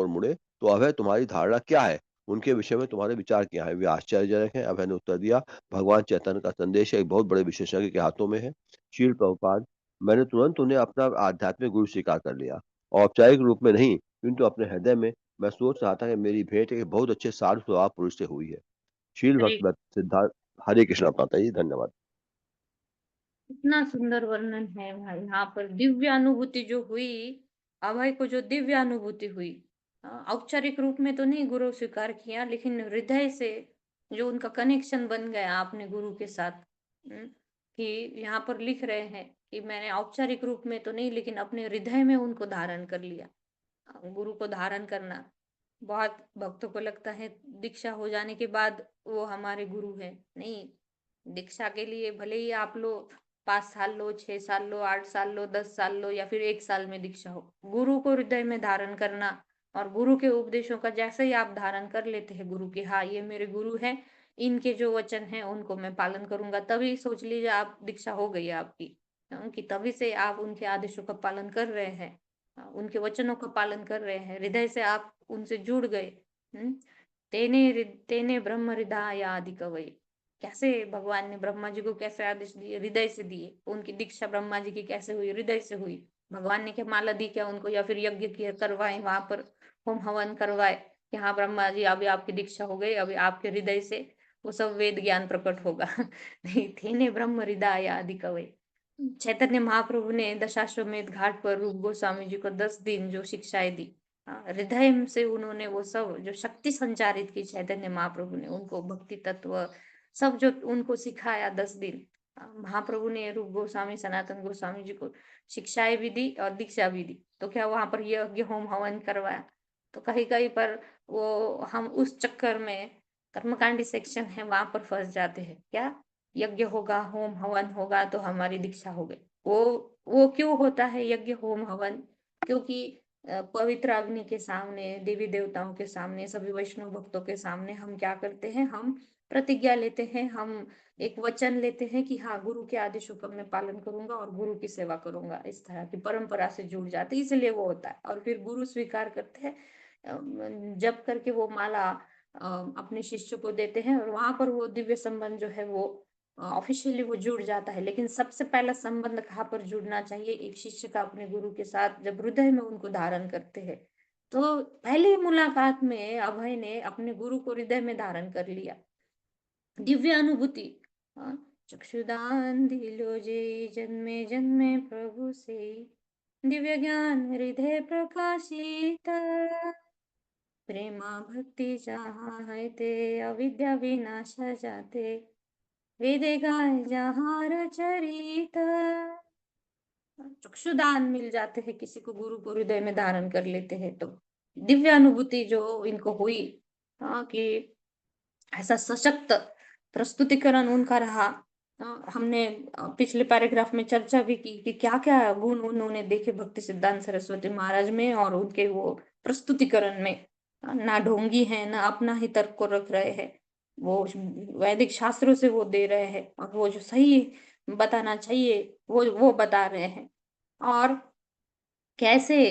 मुड़े, तो अभय तुम्हारी धारणा क्या है? उनके विषय में तुम्हारे विचार क्या है? वे आश्चर्यजनक हैं। अभय ने उत्तर दिया, भगवान चैतन्य का संदेश एक बहुत बड़े विशेषज्ञ के हाथों में है। शील प्रभुपाद, मैंने तुरंत उन्हें अपना आध्यात्मिक गुरु स्वीकार कर लिया। औपचारिक रूप में नहीं, किंतु अपने हृदय में मैं सोच रहा था कि मेरी भेंट एक बहुत अच्छे साधु स्वभाव पुरुष से हुई है। शील हरे भक्त सिद्धार्थ। हरे कृष्ण माता जी, धन्यवाद। इतना सुंदर वर्णन है भाई। यहाँ पर दिव्य अनुभूति जो हुई, अभय को जो दिव्य अनुभूति हुई, औपचारिक रूप में तो नहीं गुरु स्वीकार किया, लेकिन हृदय से जो उनका कनेक्शन बन गया अपने गुरु के साथ। कि यहाँ पर लिख रहे हैं कि मैंने औपचारिक रूप में तो नहीं, लेकिन अपने हृदय में उनको धारण कर लिया। गुरु को धारण करना, बहुत भक्तों को लगता है दीक्षा हो जाने के बाद वो हमारे गुरु है। नहीं, दीक्षा के लिए भले ही आप लो 5 साल लो, 6 साल लो, 8 साल लो, 10 साल लो, या फिर 1 साल में दीक्षा हो, गुरु को हृदय में धारण करना और गुरु के उपदेशों का जैसे ही आप धारण कर लेते हैं गुरु के, हाँ ये मेरे गुरु हैं, इनके जो वचन हैं उनको मैं पालन करूंगा, तभी समझ लीजिए आप दीक्षा हो गई है आपकी। कि तभी से आप उनके आदेशों का पालन कर रहे हैं, उनके वचनों का पालन कर रहे हैं, हृदय से आप उनसे जुड़ गए। तेने ब्रह्म हृदय आदि कवि, कैसे भगवान ने ब्रह्मा जी को कैसे आदेश दिए? हृदय से दिए। उनकी दीक्षा ब्रह्मा जी की कैसे हुई? हृदय से हुई। भगवान ने क्या माला दी क्या उनको, या फिर यज्ञ किया करवाए, वहां पर होम हवन करवाए कि हाँ ब्रह्मा जी अभी आपकी दीक्षा हो गई, अभी आपके हृदय से वो सब वेद ज्ञान प्रकट होगा। नहीं, थे ब्रह्म हृदय आदि कवि। चैतन्य महाप्रभु ने दशाश्वमेध घाट पर रूप गोस्वामी जी को 10 दिन जो शिक्षाएं दी, हृदय से उन्होंने वो सब जो शक्ति संचारित की, चैतन्य महाप्रभु ने उनको भक्ति तत्व सब जो उनको सिखाया 10 दिन, महाप्रभु ने रूप गोस्वामी सनातन गोस्वामी जी को शिक्षाएं भी दी और दीक्षा भी दी। तो क्या वहां पर यज्ञ होम हवन करवाया? तो कहीं कहीं पर वो हम उस चक्कर में कर्मकांडी सेक्शन है वहां पर फंस जाते हैं। क्या यज्ञ होगा, होम हवन होगा तो हमारी दीक्षा हो गई? वो क्यों होता है यज्ञ होम हवन? क्योंकि पवित्र अग्नि के सामने, देवी देवताओं के सामने, सभी वैष्णव भक्तों के सामने हम क्या करते हैं? हम प्रतिज्ञा लेते हैं, हम एक वचन लेते हैं कि हाँ गुरु के आदेशों का मैं पालन करूंगा और गुरु की सेवा करूंगा। इस तरह की परंपरा से जुड़ जाते, इसलिए वो होता है। और फिर गुरु स्वीकार करते हैं, जब करके वो माला अपने शिष्य को देते हैं और वहां पर वो दिव्य संबंध जो है वो ऑफिशियली वो जुड़ जाता है। लेकिन सबसे पहला संबंध कहाँ पर जुड़ना चाहिए एक शिष्य का अपने गुरु के साथ? जब हृदय में उनको धारण करते हैं। तो पहली मुलाकात में अभय ने अपने गुरु को हृदय में धारण कर लिया। दिव्य अनुभूति, चक्षुदान दिलो जे जन्मे जन्मे प्रभु से दिव्य ज्ञान हृदय प्रकाशित प्रेमा भक्ति जहाँ है ते अविद्या विनाश जाते वेदे गाय जहाँ रचरित। चक्षुदान मिल जाते हैं किसी को, गुरु को हृदय में धारण कर लेते हैं तो दिव्य अनुभूति जो इनको हुई, कि ऐसा सशक्त प्रस्तुतिकरण उनका रहा। हमने पिछले पैराग्राफ में चर्चा भी की कि क्या क्या गुण उन्होंने देखे भक्ति सिद्धांत सरस्वती महाराज में और उनके वो प्रस्तुतिकरण में। ना ढोंगी है, ना अपना ही तर्क को रख रहे हैं, वो वैदिक शास्त्रों से वो दे रहे हैं और वो जो सही बताना चाहिए वो बता रहे हैं। और कैसे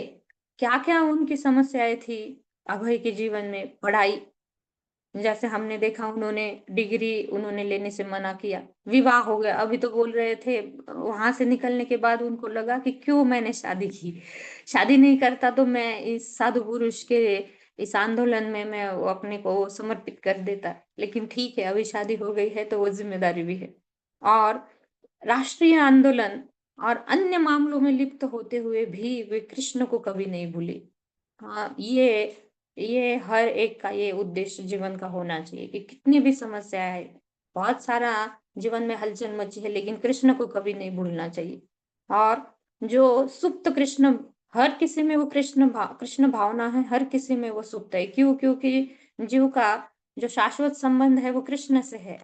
क्या क्या उनकी समस्याएं थी अभय के जीवन में। पढ़ाई, जैसे हमने देखा उन्होंने डिग्री उन्होंने लेने से मना किया, विवाह हो गया, अभी तो बोल रहे थे वहां से निकलने के बाद उनको लगा कि क्यों मैंने शादी की, शादी नहीं करता तो मैं इस साधु पुरुष के इस आंदोलन में मैं वो अपने को समर्पित कर देता। लेकिन ठीक है, अभी शादी हो गई है तो वो जिम्मेदारी भी है। और राष्ट्रीय आंदोलन और अन्य मामलों में लिप्त होते हुए भी वे कृष्ण को कभी नहीं भूले। हाँ, ये हर एक का ये उद्देश्य जीवन का होना चाहिए कि कितनी भी समस्या है, बहुत सारा जीवन में हलचल मची है, लेकिन कृष्ण को कभी नहीं भूलना चाहिए। और जो सुप्त कृष्ण, हर किसी में वो कृष्ण भावना है, हर किसी में वो सुप्त है। क्यों? क्योंकि जीव का जो शाश्वत संबंध है वो कृष्ण से है।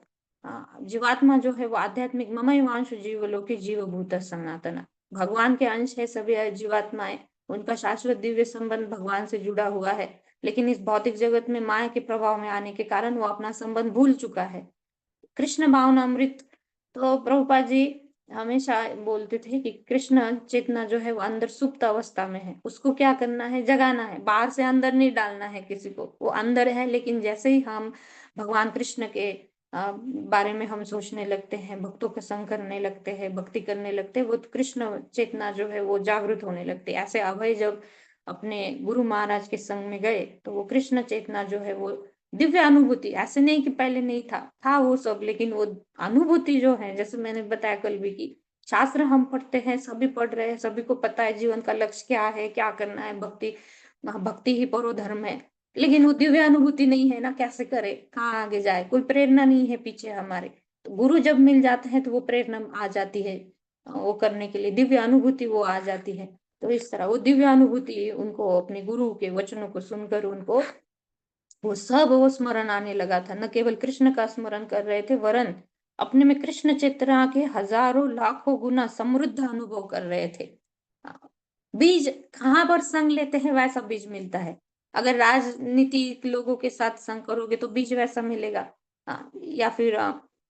जीवात्मा जो है वो आध्यात्मिक ममैवांश जीवलोके जीवभूत सनातन, भगवान के अंश है सभी जीवात्माएं, उनका शाश्वत दिव्य संबंध भगवान से जुड़ा हुआ है। लेकिन इस भौतिक जगत में माया के प्रभाव में आने के कारण वो अपना संबंध भूल चुका है। कृष्ण भावना अमृत, तो प्रभुपाद जी हमेशा बोलते थे कि कृष्ण चेतना जो है वो अंदर सुप्त अवस्था में है, उसको क्या करना है, जगाना है, बाहर से अंदर नहीं डालना है किसी को। वो अंदर है, लेकिन जैसे ही हम भगवान कृष्ण के बारे में हम सोचने लगते हैं, भक्तों का संग करने लगते हैं, भक्ति करने लगते हैं, वो कृष्ण चेतना जो है वो जागृत होने लगती है। ऐसे अभय जब अपने गुरु महाराज के संग में गए तो वो कृष्ण चेतना जो है वो दिव्य अनुभूति, ऐसे नहीं कि पहले नहीं था वो सब, लेकिन वो अनुभूति जो है, जैसे मैंने बताया कल भी की शास्त्र हम पढ़ते हैं, सभी पढ़ रहे हैं, सभी को पता है जीवन का लक्ष्य क्या है, क्या करना है, भक्ति ही परो धर्म है, लेकिन वो दिव्य अनुभूति नहीं है ना, कैसे करे, कहाँ आगे जाए, कोई प्रेरणा नहीं है पीछे हमारे। तो गुरु जब मिल जाते हैं तो वो प्रेरणा आ जाती है, वो करने के लिए दिव्य अनुभूति वो आ जाती है। तो इस तरह वो दिव्य अनुभूति उनको अपने गुरु के वचनों को सुनकर उनको वो सब वो स्मरण आने लगा था। न केवल कृष्ण का स्मरण कर रहे थे, वरन अपने में कृष्ण चेतना के हजारों लाखों गुना समृद्ध अनुभव कर रहे थे। बीज कहाँ पर संग लेते हैं वैसा बीज मिलता है। अगर राजनीतिक लोगों के साथ संग करोगे तो बीज वैसा मिलेगा, या फिर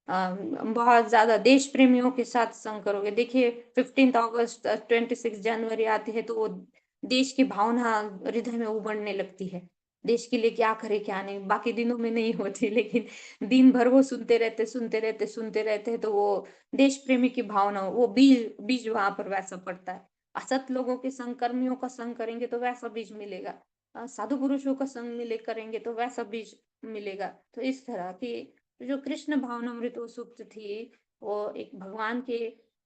बहुत ज्यादा देश प्रेमियों के साथ संग करोगे। देखिए 15 अगस्त 26 जनवरी आती है तो वो देश की भावना हृदय में उमड़ने लगती है, देश के लिए क्या करे क्या नहीं, बाकी दिनों में नहीं होती, लेकिन दिन भर वो सुनते रहते तो वो देश प्रेमी की भावना, वो बीज बीज वहां पर वैसा पड़ता है। असत लोगों के संग, कर्मियों का संग करेंगे तो वैसा बीज मिलेगा, साधु पुरुषों का संग मिले करेंगे तो वैसा बीज मिलेगा। तो इस तरह की जो कृष्ण भावनामृत वो सुप्त थी, वो एक भगवान के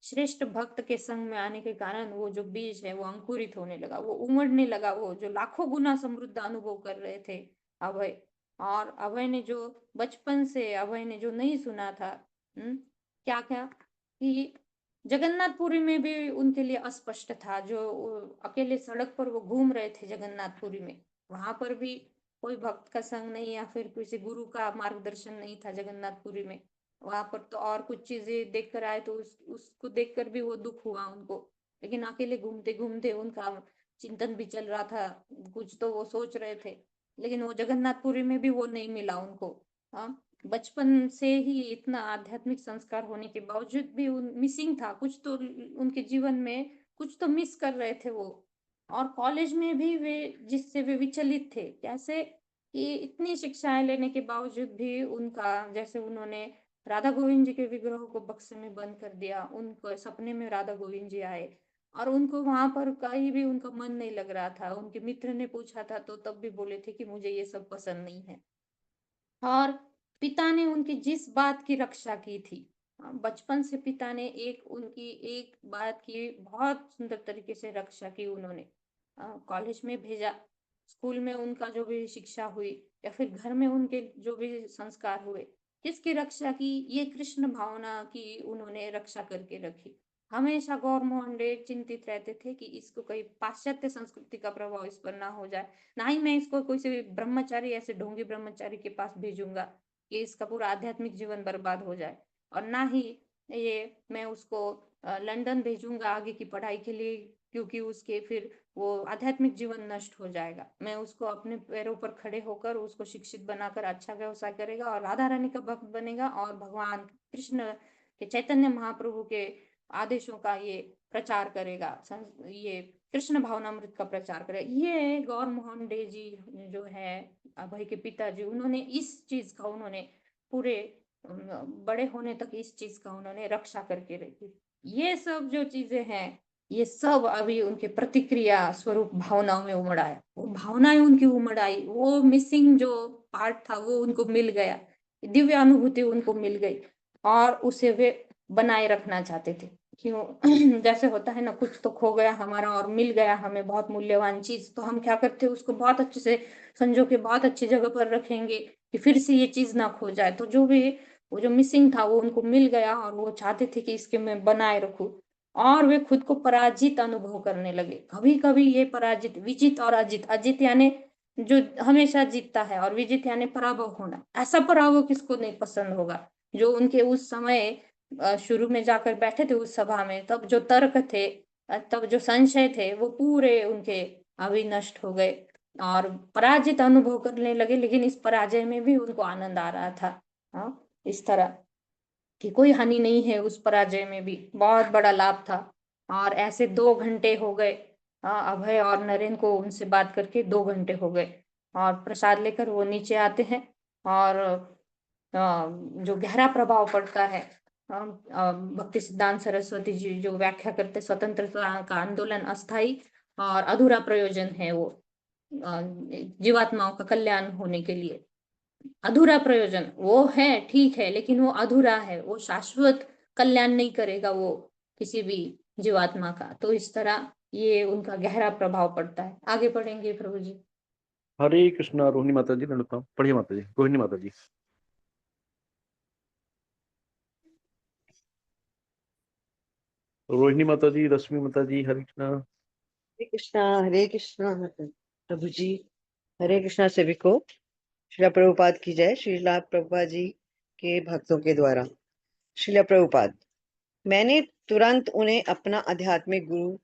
श्रेष्ठ भक्त के संग में आने के कारण वो जो बीज है वो अंकुरित होने लगा, वो उमड़ने लगा, वो जो लाखों गुना समृद्ध अनुभव कर रहे थे अभय। और अभय ने जो बचपन से अभय ने जो नहीं सुना था, क्या क्या कि जगन्नाथपुरी में भी उनके लिए अस्पष्ट था, जो अकेले सड़क पर वो घूम रहे थे जगन्नाथपुरी में, वहां पर भी कोई भक्त का संग नहीं या फिर किसी गुरु का मार्गदर्शन नहीं था जगन्नाथपुरी में। वहां पर तो और कुछ चीजें देख कर आए तो उसको देखकर भी वो दुख हुआ उनको, लेकिन अकेले घूमते घूमते उनका चिंतन भी चल रहा था, कुछ तो वो सोच रहे थे, लेकिन वो जगन्नाथपुरी में भी वो नहीं मिला उनको। हाँ, बचपन से ही इतना आध्यात्मिक संस्कार होने के बावजूद भी मिसिंग था कुछ तो उनके जीवन में, कुछ तो मिस कर रहे थे वो। और कॉलेज में भी वे जिससे वे विचलित थे, कैसे कि इतनी शिक्षाएं लेने के बावजूद भी उनका, जैसे उन्होंने राधा गोविंद जी के विग्रह को बक्से में बंद कर दिया, उनको सपने में राधा गोविंद जी आए और उनको वहां पर कहीं भी उनका मन नहीं लग रहा था। उनके मित्र ने पूछा था तो तब भी बोले थे कि मुझे ये सब पसंद नहीं है। और पिता ने उनकी जिस बात की रक्षा की थी, बचपन से पिता ने उनकी एक बात की बहुत सुंदर तरीके से रक्षा की उन्होंने। कॉलेज में भेजा, स्कूल में उनका जो भी शिक्षा हुई या फिर घर में उनके जो भी संस्कार हुए, किसकी रक्षा की? ये कृष्ण भावना की उन्होंने रक्षा करके रखी। हमेशा गौर मोहन चिंतित रहते थे कि इसको कहीं पाश्चात्य संस्कृति का प्रभाव इस पर ना हो जाए, ना ही मैं इसको कोई से ब्रह्मचारी ऐसे ढोंगी ब्रह्मचारी के पास भेजूंगा कि इसका पूरा आध्यात्मिक जीवन बर्बाद हो जाए, और ना ही ये मैं उसको लंदन भेजूंगा आगे की पढ़ाई के लिए, क्योंकि उसके फिर वो आध्यात्मिक जीवन नष्ट हो जाएगा। मैं उसको अपने पैरों पर खड़े होकर उसको शिक्षित बनाकर अच्छा व्यवसाय करेगा और राधा रानी का भक्त बनेगा और भगवान कृष्ण के चैतन्य महाप्रभु के आदेशों का ये प्रचार करेगा, ये कृष्ण भावनामृत का प्रचार करेगा। ये गौर मोहन डे जी जो है अभय के पिताजी, उन्होंने इस चीज का उन्होंने पूरे बड़े होने तक इस चीज का उन्होंने रक्षा करके रखी। ये सब जो चीजें हैं, ये सब अभी उनके प्रतिक्रिया स्वरूप भावनाओं में उमड़ आया। वो भावनाएं उनकी उमड़ आई, वो मिसिंग जो पार्ट था वो उनको मिल गया, दिव्य अनुभूति उनको मिल गई और उसे वे बनाए रखना चाहते थे। क्यों? जैसे होता है ना, कुछ तो खो गया हमारा और मिल गया हमें बहुत मूल्यवान चीज, तो हम क्या करते हैं, उसको बहुत अच्छे से संजो के बहुत अच्छी जगह पर रखेंगे कि फिर से ये चीज ना खो जाए। तो जो भी वो जो मिसिंग था वो उनको मिल गया और वो चाहते थे कि इसके मैं बनाए रखूं, और वे खुद को पराजित अनुभव करने लगे। कभी कभी ये पराजित, विजित और अजित, अजित यानी जो हमेशा जीतता है और विजित यानी पराभव होना। ऐसा पराभव किसको नहीं पसंद होगा? जो उनके उस समय शुरू में जाकर बैठे थे उस सभा में, तब जो तर्क थे, तब जो संशय थे, वो पूरे उनके अभी नष्ट हो गए और पराजित अनुभव करने लगे। लेकिन इस पराजय में भी उनको आनंद आ रहा था। हाँ, इस तरह कि कोई हानि नहीं है, उस पराजय में भी बहुत बड़ा लाभ था। और ऐसे 2 घंटे हो गए, अभय और नरेन को उनसे बात करके 2 घंटे हो गए, और प्रसाद लेकर वो नीचे आते हैं और जो गहरा प्रभाव पड़ता है, भक्ति सिद्धांत सरस्वती जी जो व्याख्या करते, स्वतंत्रता का आंदोलन अस्थाई और अधूरा प्रयोजन है वो जीवात्माओं का कल्याण होने के लिए। अधूरा प्रयोजन वो है, ठीक है, लेकिन वो अधूरा है, वो शाश्वत कल्याण नहीं करेगा वो किसी भी जीवात्मा का। तो इस तरह ये उनका गहरा प्रभाव पड़ता है। आगे पढ़ेंगे प्रभु जी। हरे कृष्णा। रोहिणी माता जी दंडवत प्रणाम। पढ़िए माता जी, रोहिणी माता जी। रोहिणी माता जी, रश्मि माता जी, हरे कृष्णा। हरे कृष्णा प्रभु जी। हरे कृष्णा सभी को। श्रीला प्रभुपाद की जय। श्रीला प्रभुपाद जी के भक्तों के द्वारा। श्रीला प्रभुपाद, मैंने तुरंत उन्हें अपना आध्यात्मिक गुरु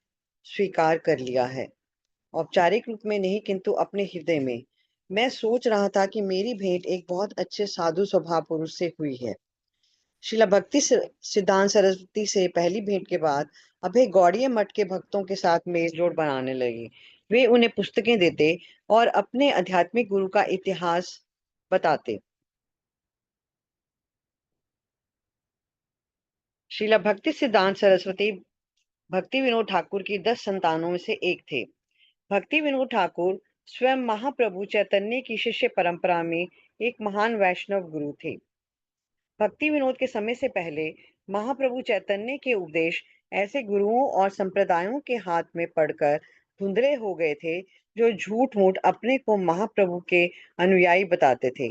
स्वीकार कर लिया है, औपचारिक रूप में नहीं किंतु अपने हृदय में। मैं सोच रहा था कि मेरी भेंट एक बहुत अच्छे साधु स्वभाव पुरुष से हुई है। श्रीला भक्ति सिद्धांत सरस्वती से पहली भेंट के बाद अभय गौड़ीय मठ के भक्तों के साथ मेलजोल बनाने लगे। वे उन्हें पुस्तकें देते और अपने आध्यात्मिक गुरु का इतिहास बताते। श्रीला भक्ति सिद्धांत सरस्वती भक्ति विनोद ठाकुर की 10 संतानों में से एक थे। भक्ति विनोद ठाकुर स्वयं महाप्रभु चैतन्य की शिष्य परंपरा में एक महान वैष्णव गुरु थे। भक्ति विनोद के समय से पहले महाप्रभु चैतन्य के उपदेश ऐसे गुरुओं और संप्रदायों के हाथ में पड़कर धुंधले हो गए थे जो झूठ मूठ अपने को महाप्रभु के अनुयायी बताते थे,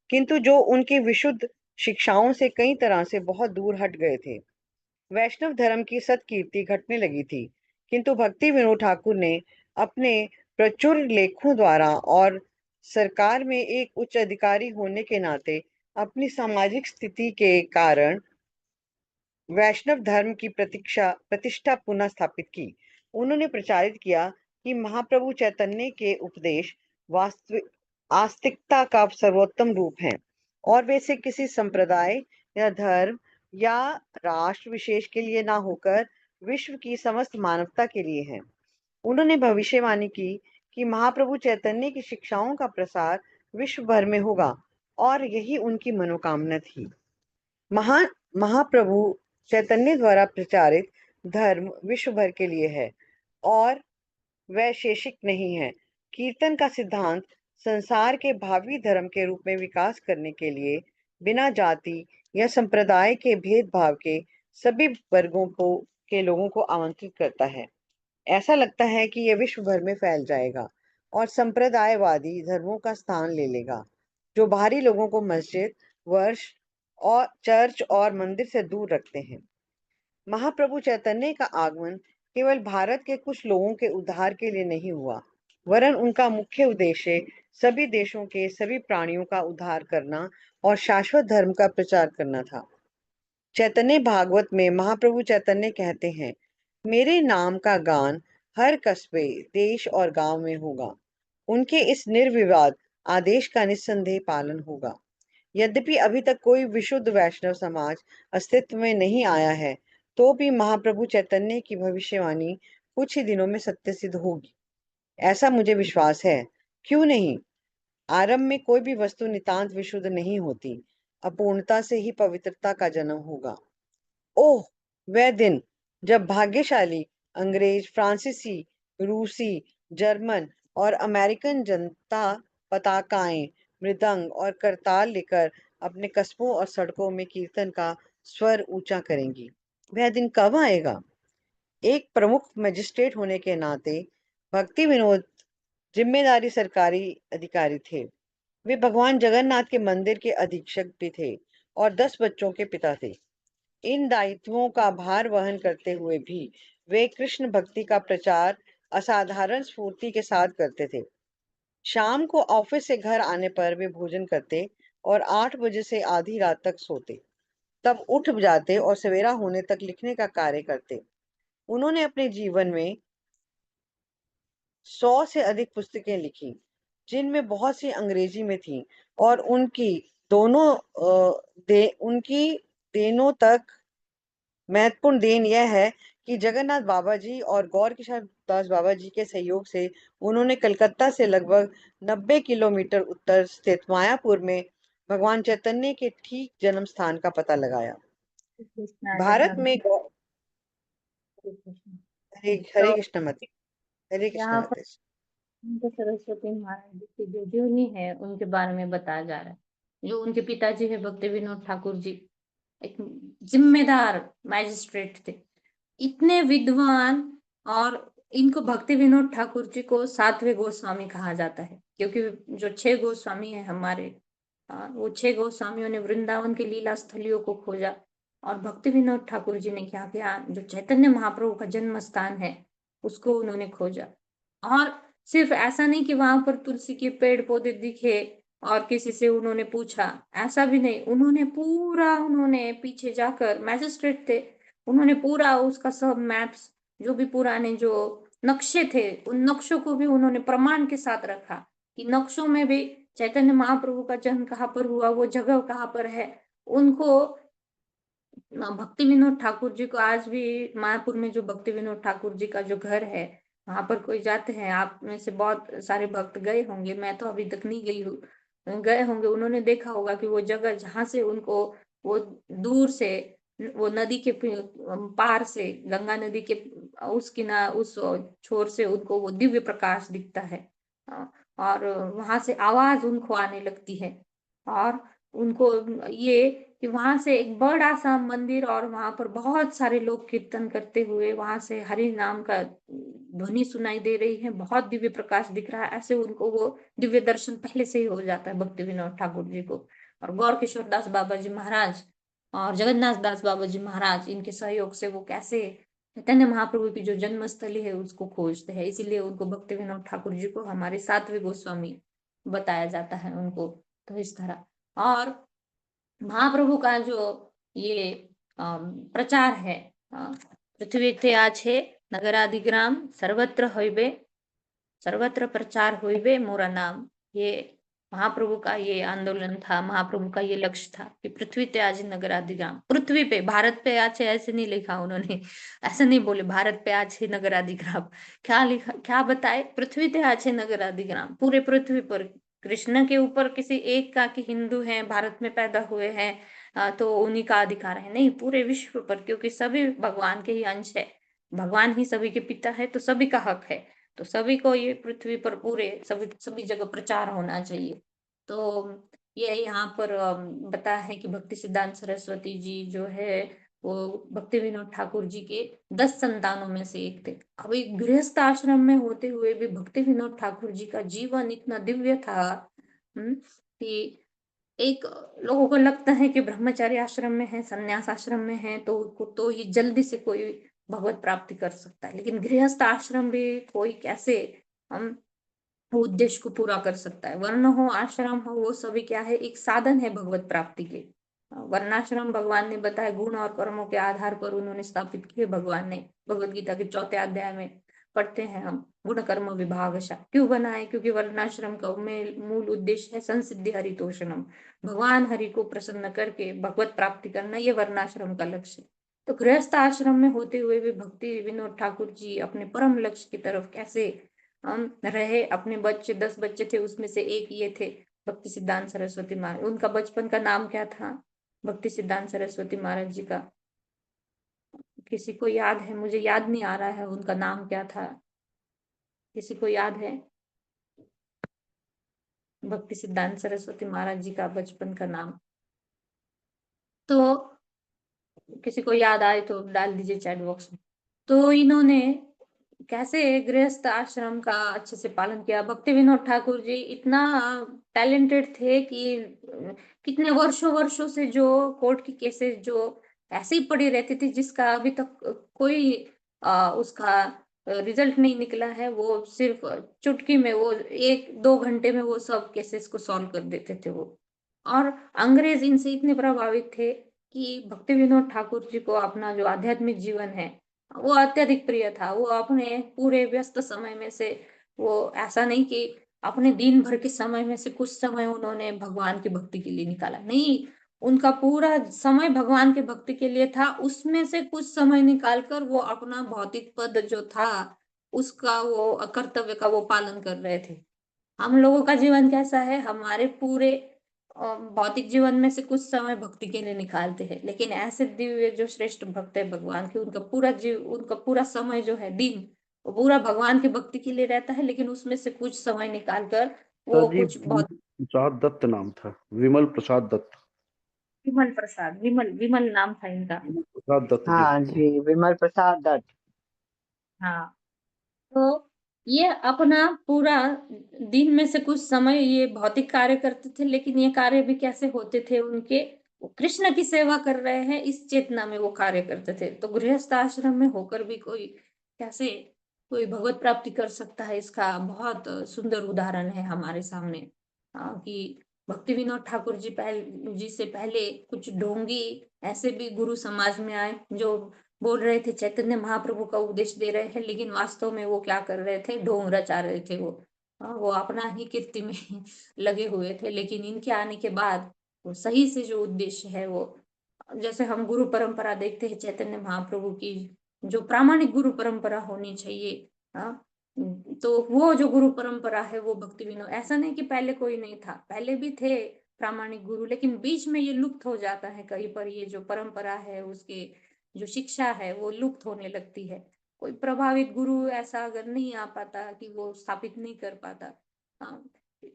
किंतु जो उनकी विशुद्ध शिक्षाओं से कई तरह से बहुत दूर हट गए थे। वैष्णव धर्म की सत्कीर्ति घटने लगी थी, किंतु भक्ति विनोद ठाकुर ने अपने प्रचुर लेखों द्वारा और सरकार में एक उच्च अधिकारी होने के नाते अपनी सामाजिक स्थिति के कारण वैष्णव धर्म की प्रतिष्ठा पुनः स्थापित की। उन्होंने प्रचारित किया कि महाप्रभु चैतन्य के उपदेश वास्तविक आस्तिकता का सर्वोत्तम रूप हैं और वे से किसी संप्रदाय या धर्म या राष्ट्र विशेष के लिए ना होकर विश्व की समस्त मानवता के लिए हैं। उन्होंने भविष्यवाणी की कि महाप्रभु चैतन्य की शिक्षाओं का प्रसार विश्व भर में होगा और यही उनकी मनोकामना थी। महाप्रभु चैतन्य द्वारा प्रचारित धर्म विश्व भर के लिए है और वैशेषिक नहीं है। कीर्तन का सिद्धांत संसार के भावी धर्म के रूप में विकास करने के लिए बिना जाति यह संप्रदाय के भेदभाव के सभी वर्गों के लोगों को आमंत्रित करता है। ऐसा लगता है कि यह विश्व भर में फैल जाएगा और संप्रदायवादी धर्मों का स्थान ले लेगा, जो बाहरी लोगों को मस्जिद, वर्ष और चर्च और मंदिर से दूर रखते हैं। महाप्रभु चैतन्य का आगमन केवल भारत के कुछ लोगों के उद्धार के लिए नहीं हुआ, वरन उनका मुख्य उद्देश्य सभी देशों के सभी प्राणियों का उद्धार करना और शाश्वत धर्म का प्रचार करना था। चैतन्य भागवत में महाप्रभु चैतन्य कहते हैं, मेरे नाम का गान हर कस्बे, देश और गांव में होगा। उनके इस निर्विवाद आदेश का निस्संदेह पालन होगा। यद्यपि अभी तक कोई विशुद्ध वैष्णव समाज अस्तित्व में नहीं आया है, तो भी महाप्रभु चैतन्य की भविष्यवाणी कुछ ही दिनों में सत्य सिद्ध होगी, ऐसा मुझे विश्वास है। क्यों नहीं? आरंभ में कोई भी वस्तु नितांत विशुद्ध नहीं होती, अपूर्णता से ही पवित्रता का जन्म होगा। ओह, वह दिन जब भाग्यशाली अंग्रेज, फ्रांसीसी, रूसी, जर्मन और अमेरिकन जनता पताकाएं, मृदंग और करताल लेकर अपने कस्बों और सड़कों में कीर्तन का स्वर ऊंचा करेंगी। वह दिन कब आएगा? एक प्रमुख मजिस्ट्रेट होने के नाते भक्ति विनोद जिम्मेदारी सरकारी अधिकारी थे। वे भगवान जगन्नाथ के मंदिर के अधीक्षक भी थे और 10 बच्चों के पिता थे। इन दायित्वों का भार वहन करते हुए भी वे कृष्ण भक्ति का प्रचार असाधारण स्फूर्ति के साथ करते थे। शाम को ऑफिस से घर आने पर वे भोजन करते और 8 बजे से आधी रात तक सोते, तब उठ जाते और सवेरा होने तक लिखने का कार्य करते। उन्होंने अपने जीवन में 100 से अधिक पुस्तकें लिखी, जिनमें बहुत सी अंग्रेजी में थीं, और उनकी देनों तक महत्वपूर्ण देन यह है कि जगन्नाथ बाबा जी और गौर किशोर दास बाबा जी के सहयोग से उन्होंने कलकत्ता से लगभग 90 किलोमीटर उत्तर स्थित मायापुर में भगवान चैतन्य के ठीक जन्म स्थान का पता लगाया। कृष्णा भारत राधा में कृष्ण। हरे तो कृष्ण मत हरे कृष्ण यहाँ पर माता जी। उनके सरस्वती महाराज जी की जो जीवनी है उनके बारे में बताया जा रहा है। जो उनके पिताजी है भक्ति विनोद ठाकुर जी, एक जिम्मेदार मैजिस्ट्रेट थे, इतने विद्वान। और इनको भक्ति विनोद ठाकुर जी को 7वें गोस्वामी कहा जाता है, क्योंकि जो 6 गोस्वामी है हमारे, वो 6 गोस्वामियों ने वृंदावन की लीला स्थलियों को खोजा, और भक्ति विनोद ठाकुर जी ने क्या किया, जो चैतन्य महाप्रभु का जन्म स्थान है उसको उन्होंने खोजा। और सिर्फ ऐसा नहीं कि वहां पर तुलसी के पेड़ पौधे दिखे और किसी से उन्होंने पूछा, ऐसा भी नहीं। उन्होंने पीछे जाकर, मैजिस्ट्रेट थे, उन्होंने पूरा उसका सब मैप्स, जो भी पुराने जो नक्शे थे, उन नक्शों को भी उन्होंने प्रमाण के साथ रखा कि नक्शों में भी चैतन्य महाप्रभु का जन्म कहाँ पर हुआ, वो जगह कहाँ पर है। उनको भक्ति विनोद ठाकुर जी को आज भी मायापुर में जो भक्ति विनोद ठाकुर जी का जो घर है, वहां पर कोई जाते हैं, आप में से बहुत सारे भक्त गए होंगे, मैं तो अभी तक नहीं गई हूँ, गए होंगे, उन्होंने देखा होगा कि वो जगह जहां से उनको वो दूर से वो नदी के पार से, गंगा नदी के उस छोर से उनको वो दिव्य प्रकाश दिखता है। और वहां से आवाज उनको आने लगती है, और उनको ये कि वहां से एक बड़ा सा मंदिर, और वहां पर बहुत सारे लोग कीर्तन करते हुए वहां से हरि नाम का ध्वनि सुनाई दे रही है, बहुत दिव्य प्रकाश दिख रहा है, ऐसे उनको वो दिव्य दर्शन पहले से ही हो जाता है भक्ति विनोद ठाकुर जी को। और गौर किशोर दास बाबा जी महाराज और जगन्नाथ दास बाबा जी महाराज, इनके सहयोग से वो कैसे चैतन्य महाप्रभु की जो जन्मस्थली है उसको खोजते हैं, इसीलिए उनको भक्ति विनोद ठाकुर जी को हमारे 7वें गोस्वामी बताया जाता है उनको। तो इस तरह, और महाप्रभु का जो ये प्रचार है, पृथ्वी ते आछे नगरादिग्राम सर्वत्र होइबे, सर्वत्र प्रचार होइबे मोरा नाम, ये महाप्रभु का ये आंदोलन था, महाप्रभु का ये लक्ष्य था कि पृथ्वी ते आज नगरादिग्राम, पृथ्वी पे, भारत पे आज ऐसे नहीं लिखा उन्होंने, ऐसे नहीं बोले भारत पे आज है नगरादिग्राम, क्या लिखा, क्या बताए, पृथ्वी ते आज है नगरादिग्राम, पूरे पृथ्वी पर। कृष्ण के ऊपर किसी एक का कि हिंदू हैं, भारत में पैदा हुए हैं, तो उन्हीं का अधिकार है, नहीं, पूरे विश्व पर, क्योंकि सभी भगवान के ही अंश है, भगवान ही सभी के पिता है, तो सभी का हक है, तो सभी को ये पृथ्वी पर पूरे सभी सभी जगह प्रचार होना चाहिए। तो ये यहाँ पर बताया है कि भक्ति सिद्धांत सरस्वती जी जो है वो भक्ति विनोद ठाकुर जी के 10 संतानों में से एक थे। अभी गृहस्थ आश्रम में होते हुए भी भक्ति विनोद ठाकुर जी का जीवन इतना दिव्य था कि एक लोगों को लगता है कि ब्रह्मचारी आश्रम में है, संन्यास आश्रम में है तो ये जल्दी से कोई भगवत प्राप्ति कर सकता है, लेकिन गृहस्थ आश्रम भी कोई कैसे हम उद्देश्य को पूरा कर सकता है। वर्ण हो आश्रम हो वो सभी क्या है, एक साधन है भगवत प्राप्ति के। वर्णाश्रम भगवान ने बताया गुण और कर्मों के आधार पर उन्होंने स्थापित किए। भगवान ने भगवत गीता के 4थे अध्याय में पढ़ते हैं हम, गुण कर्म विभागशा क्यों बनाए, क्योंकि वर्णाश्रम का मूल उद्देश्य है संसिद्धि हरितोषणम, भगवान हरि को प्रसन्न करके भगवत प्राप्ति करना, ये वर्णाश्रम का लक्ष्य। तो गृहस्थ आश्रम में होते हुए भी भक्ति विनोद ठाकुर जी अपने परम लक्ष्य की तरफ कैसे हम रहे। अपने बच्चे 10 बच्चे थे, उसमें से एक ये थे भक्ति सिद्धांत सरस्वती महाराज। उनका बचपन का नाम क्या था भक्ति सिद्धांत सरस्वती महाराज जी का? किसी को याद है? मुझे याद नहीं आ रहा है उनका नाम क्या था, किसी को याद है? भक्ति सिद्धांत सरस्वती महाराज जी का बचपन का नाम तो किसी को याद आए तो डाल दीजिए चैट बॉक्स में। तो इन्होंने कैसे गृहस्थ आश्रम का अच्छे से पालन किया। भक्ति विनोद ठाकुर जी इतना टैलेंटेड थे कि कितने वर्षों वर्षों से जो कोर्ट की केसेस जो ऐसे ही पड़ी रहती थी, जिसका अभी तक कोई उसका रिजल्ट नहीं निकला है, वो सिर्फ चुटकी में वो 1-2 घंटे में वो सब केसेस को सॉल्व कर देते थे वो। और अंग्रेज इनसे इतने प्रभावित थे कि भक्ति विनोद ठाकुर जी को अपना जो आध्यात्मिक जीवन है वो अत्यधिक प्रिय था। वो अपने पूरे व्यस्त समय में से वो ऐसा नहीं कि अपने दिन भर के समय में से कुछ समय उन्होंने भगवान की भक्ति के लिए निकाला, नहीं, उनका पूरा समय भगवान के भक्ति के लिए था। उसमें से कुछ समय निकालकर वो अपना भौतिक पद जो था उसका वो कर्तव्य का वो पालन कर रहे थे। हम लोगों का जीवन कैसा है, हमारे पूरे भौतिक जीवन में से कुछ समय भक्ति के लिए निकालते हैं, लेकिन ऐसे दिव्य जो श्रेष्ठ भक्त है भगवान के, उनका पूरा समय जो है दिन वो पूरा भगवान की भक्ति के लिए रहता है, लेकिन उसमें से कुछ समय निकालकर वो जी कुछ बहुत प्रसाद दत्त नाम था, विमल प्रसाद दत्त। विमल प्रसाद, विमल नाम था इनका। विमल प्रसाद दत्त जी। हाँ जी, विमल प्रसाद दत्त। हाँ, तो ये अपना पूरा दिन में से कुछ समय ये भौतिक कार्य करते थे, लेकिन ये कार्य भी कैसे होते थे उनके, वो कृष्ण की सेवा कर रहे हैं इस चेतना में वो कार्य करते थे। तो गृहस्थ आश्रम में होकर भी कोई कैसे कोई भगवत प्राप्ति कर सकता है, इसका बहुत सुंदर उदाहरण है हमारे सामने। कि भक्ति विनोद ठाकुर जी से पहले कुछ ढोंगी ऐसे भी गुरु समाज में आए जो बोल रहे थे चैतन्य महाप्रभु का उपदेश दे रहे हैं, लेकिन वास्तव में वो क्या कर रहे थे, ढोंग रचा रहे थे वो अपना ही कीर्ति में लगे हुए थे। लेकिन इनके आने के बाद वो सही से जो उद्देश्य है वो, जैसे हम गुरु परंपरा देखते हैं चैतन्य महाप्रभु की, जो प्रामाणिक गुरु परंपरा होनी चाहिए, हाँ, तो वो जो गुरु परंपरा है वो भक्ति विनोद, ऐसा नहीं कि पहले कोई नहीं था, पहले भी थे प्रामाणिक गुरु, लेकिन बीच में ये लुप्त हो जाता है कहीं पर, ये जो परंपरा है उसके जो शिक्षा है वो लुप्त होने लगती है। कोई प्रभावित गुरु ऐसा अगर नहीं आ पाता कि वो स्थापित नहीं कर पाता, हाँ,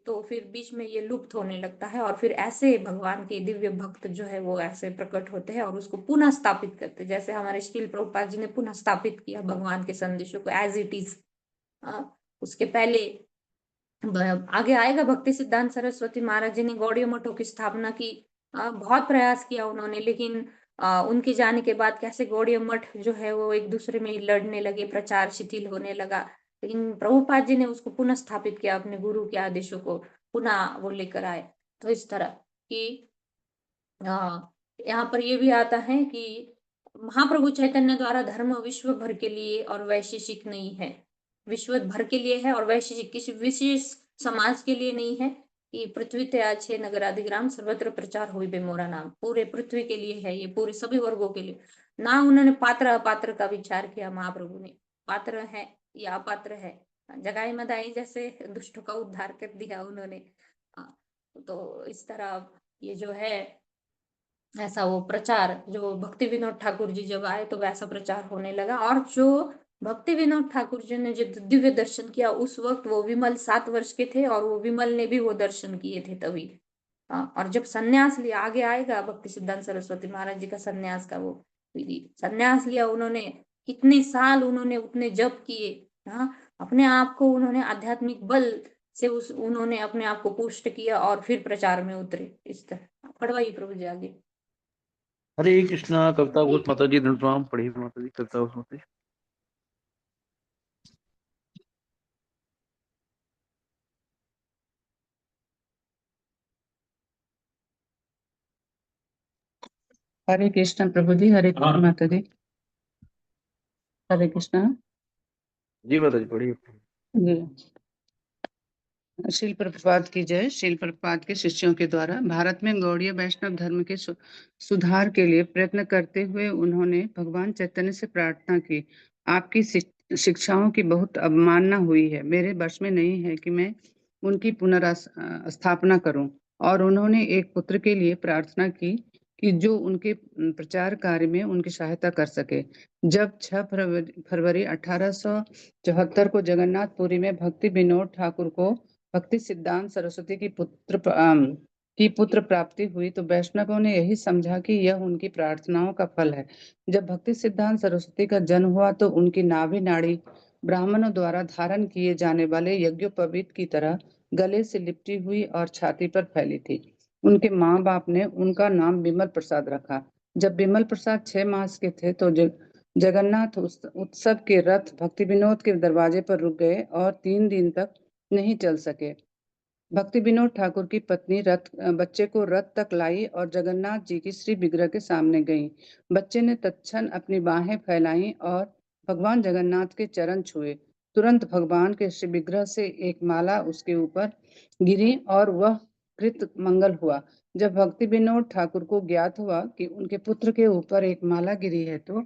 तो फिर बीच में ये लुप्त होने लगता है, और फिर ऐसे भगवान के दिव्य भक्त जो है वो ऐसे प्रकट होते हैं और उसको पुनः स्थापित करते हैं। जैसे हमारे श्रील प्रभुपाद जी ने पुनः स्थापित किया भगवान के संदेशों को एज इट इज। उसके पहले आगे आएगा भक्ति सिद्धांत सरस्वती महाराज जी ने गौड़ीय मठों की स्थापना की। बहुत प्रयास किया उन्होंने, लेकिन उनके जाने के बाद कैसे गौड़ीय मठ जो है वो एक दूसरे में लड़ने लगे, प्रचार शिथिल होने लगा, लेकिन प्रभुपाद जी ने उसको पुनः स्थापित किया, अपने गुरु के आदेशों को पुनः वो लेकर आए। तो इस तरह की यहाँ पर ये भी आता है कि महाप्रभु चैतन्य द्वारा धर्म विश्व भर के लिए और वैशेषिक नहीं है, विश्व भर के लिए है और वैशेषिक किसी विशेष समाज के लिए नहीं है। कि पृथ्वी ते अच्छे नगरादिग्राम सर्वत्र प्रचार हुई बे मोरा नाम, पूरे पृथ्वी के लिए है, ये पूरे सभी वर्गों के लिए। ना उन्होंने पात्र अपात्र का विचार किया, महाप्रभु ने पात्र है या अपात्र है, जगाई मदाई जैसे दुष्टों का उद्धार कर दिया उन्होंने। तो इस तरह ये जो है ऐसा वो प्रचार, जो भक्ति विनोद ठाकुर जी जब आए तो वैसा प्रचार होने लगा। और जो भक्ति विनोद ठाकुर जी ने जो दिव्य दर्शन किया उस वक्त वो विमल 7 वर्ष के थे, और वो विमल ने भी वो दर्शन किए थे तभी। और जब सन्यास लिया, आगे आएगा भक्ति सिद्धांत सरस्वती महाराज जी का सन्यास का वो विधि। सन्यास लिया उन्होंने, कितने साल उन्होंने उतने जप किए। हाँ, अपने आप को उन्होंने आध्यात्मिक बल से उन्होंने अपने आप को पुष्ट किया और फिर प्रचार में उतरे। इस तरह पढ़वाइए प्रभु जी आगे। हरे कृष्णा। कविता घोष माता जी दंड प्रणाम। पढ़िए माता जी कविता घोष माता जी। हरे कृष्ण प्रभु जी। हरे कृष्ण माता जी। हरे कृष्ण जी माता जी पढ़िए। जी। श्रील प्रभुपाद की जय। श्रील प्रभुपाद के शिष्यों के द्वारा भारत में गौड़ीय वैष्णव धर्म के सुधार के लिए प्रयत्न करते हुए उन्होंने भगवान चैतन्य से प्रार्थना की, आपकी शिक्षाओं की बहुत अवमानना हुई है, मेरे वश में नहीं है कि मैं उनकी पुनर्स्थापना करूं। और उन्होंने एक पुत्र के लिए प्रार्थना की कि जो उनके प्रचार कार्य में उनकी सहायता कर सके। जब 6 फरवरी 1874 को जगन्नाथपुरी में भक्ति विनोद ठाकुर को भक्ति सिद्धांत सरस्वती की पुत्र प्राप्ति हुई तो वैष्णवों ने यही समझा कि यह उनकी प्रार्थनाओं का फल है। जब भक्ति सिद्धांत सरस्वती का जन्म हुआ तो उनकी नाभि नाड़ी ब्राह्मणों द्वारा धारण किए जाने वाले यज्ञोपवीत की तरह गले से लिपटी हुई और छाती पर फैली थी। उनके माँ बाप ने उनका नाम विमल प्रसाद रखा। जब विमल प्रसाद 6 मास के थे तो जगन्नाथ उत्सव के रथ भक्ति विनोद के दरवाजे पर रुक गए और 3 दिन तक नहीं चल सके। भक्ति विनोद ठाकुर की पत्नी बच्चे को रथ तक लाई और जगन्नाथ जी की श्री विग्रह के सामने गई। बच्चे ने तत्क्षण अपनी बाहें फैलाई और भगवान जगन्नाथ के चरण छुए। तुरंत भगवान के श्री विग्रह से एक माला उसके ऊपर गिरी और वह कृत मंगल हुआ। जब भक्ति विनोद ठाकुर को ज्ञात हुआ कि उनके पुत्र के ऊपर एक माला गिरी है तो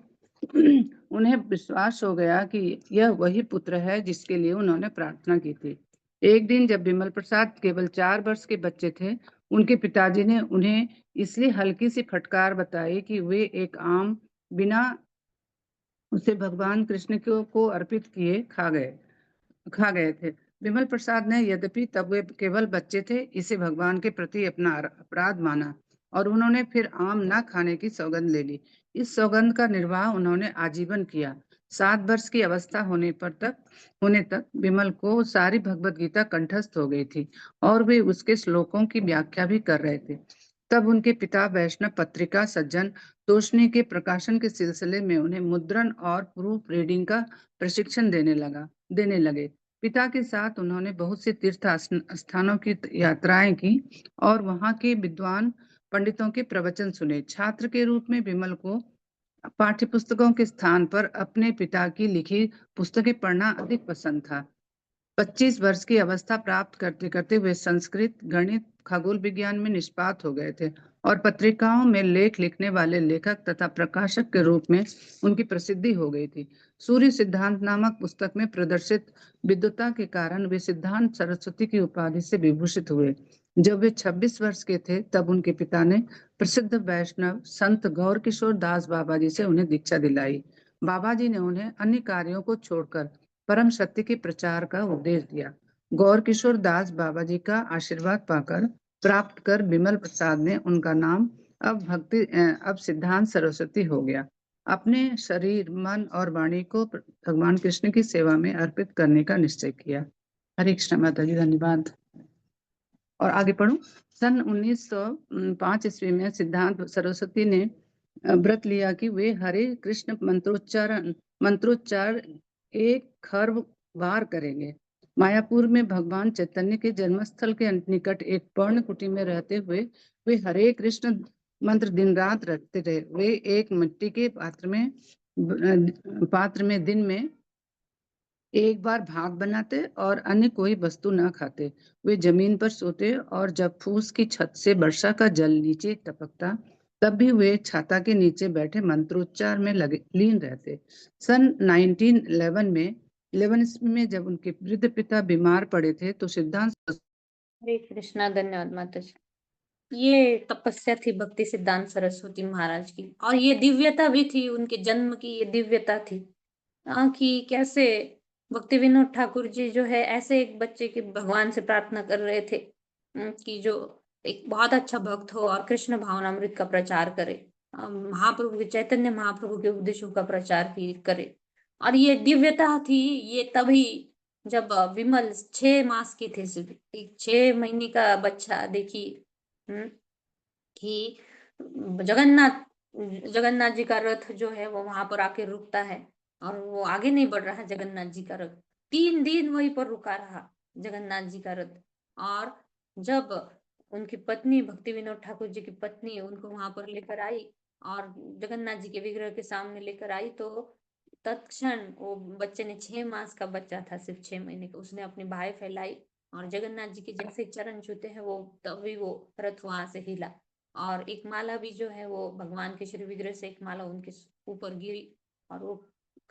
उन्हें विश्वास हो गया कि यह वही पुत्र है जिसके लिए उन्होंने प्रार्थना की थी। एक दिन जब विमल प्रसाद केवल 4 वर्ष के बच्चे थे, उनके पिताजी ने उन्हें इसलिए हल्की सी फटकार बताई कि वे एक आम बिना उसे भगवान कृष्ण को अर्पित किए खा गए थे। विमल प्रसाद ने यद्यपि तब वे केवल बच्चे थे इसे भगवान के प्रति अपना अपराध माना और उन्होंने फिर आम न खाने की सौगंध ले ली। इस सौगंध का निर्वाह उन्होंने आजीवन किया। 7 वर्ष की अवस्था होने तक विमल को सारी भगवत गीता कंठस्थ हो गई थी और वे उसके श्लोकों की व्याख्या भी कर रहे थे। तब उनके पिता वैष्णव पत्रिका सज्जन तोषणी के प्रकाशन के सिलसिले में उन्हें मुद्रण और प्रूफ रीडिंग का प्रशिक्षण देने लगे। पिता के साथ उन्होंने बहुत से तीर्थ स्थानों की यात्राएं की और वहां के विद्वान पंडितों के प्रवचन सुने। छात्र के रूप में विमल को पाठ्य पुस्तकों के स्थान पर अपने पिता की लिखी पुस्तकें पढ़ना अधिक पसंद था। 25 वर्ष की अवस्था प्राप्त करते करते वे संस्कृत, गणित, खगोल विज्ञान में निष्पात हो गए थे और पत्रिकाओं में लेख लिखने वाले लेखक तथा प्रकाशक के रूप में उनकी प्रसिद्धि हो गई थी। सूर्य सिद्धांत नामक पुस्तक में प्रदर्शित विद्वता के कारण वे सिद्धांत सरस्वती की उपाधि से विभूषित हुए। जब वे 26 वर्ष के थे तब उनके पिता ने प्रसिद्ध वैष्णव संत गौर किशोर दास बाबा जी से उन्हें दीक्षा दिलाई। बाबा जी ने उन्हें अन्य कार्यों को छोड़कर परम सत्य के प्रचार का उपदेश दिया। गौर किशोर दास बाबा जी का आशीर्वाद प्राप्त कर विमल प्रसाद ने उनका नाम अब सिद्धांत सरस्वती हो गया। अपने शरीर, मन और वाणी को भगवान कृष्ण की सेवा में अर्पित करने का निश्चय किया। हरे कृष्ण माता जी, धन्यवाद। और आगे पढ़ूं। सन 1905 ईस्वी में सिद्धांत सरस्वती ने व्रत लिया कि वे हरे कृष्ण मंत्रोच्चार 1 खर्व बार करेंगे। मायापुर में भगवान चैतन्य के जन्मस्थल के निकट एक पर्ण कुटी में रहते हुए वे हरे कृष्ण मंत्र दिन रात रटते रहे। वे एक मिट्टी के पात्र में दिन में एक बार भाग बनाते और अन्य कोई वस्तु न खाते। वे जमीन पर सोते और जब फूस की छत से वर्षा का जल नीचे टपकता तब भी वे छाता के नीचे बैठे मंत्रोच्चार में लीन रहते। सन 1911 ईस्वी में जब उनके वृद्ध पिता बीमार पड़े थे तो सिद्धांत हरे कृष्णा। धन्यवाद माता जी। ये तपस्या थी भक्ति सिद्धांत सरस्वती महाराज की और ये दिव्यता भी थी, उनके जन्म की ये दिव्यता थी कि कैसे भक्ति विनोद ठाकुर जी जो है ऐसे एक बच्चे के भगवान से प्रार्थना कर रहे थे कि जो एक बहुत अच्छा भक्त हो और कृष्ण भावनामृत का प्रचार करे, महाप्रभु के चैतन्य महाप्रभु के उपदेशों का प्रचार करे। और ये दिव्यता थी ये तभी जब विमल 6 मास की थी, सिर्फ एक 6 महीने का बच्चा देखिए, कि जगन्नाथ जगन्नाथ जी का रथ जो है वो वहां पर आके रुकता है और वो आगे नहीं बढ़ रहा है। जगन्नाथ जी का रथ 3 दिन वहीं पर रुका रहा, जगन्नाथ जी का रथ। और जब उनकी पत्नी भक्ति विनोद ठाकुर जी की पत्नी उनको वहां पर लेकर आई और जगन्नाथ जी के विग्रह के सामने लेकर आई, तो तत्क्षण वो बच्चे ने 6 मास का बच्चा था, सिर्फ 6 महीने का, उसने अपनी बाहें फैलाई और जगन्नाथ जी के जैसे चरण छूते हैं वो तभी वो रथ वहां से हिला। और एक माला भी जो है वो भगवान के श्री विग्रह से एक माला उनके ऊपर गिरी और वो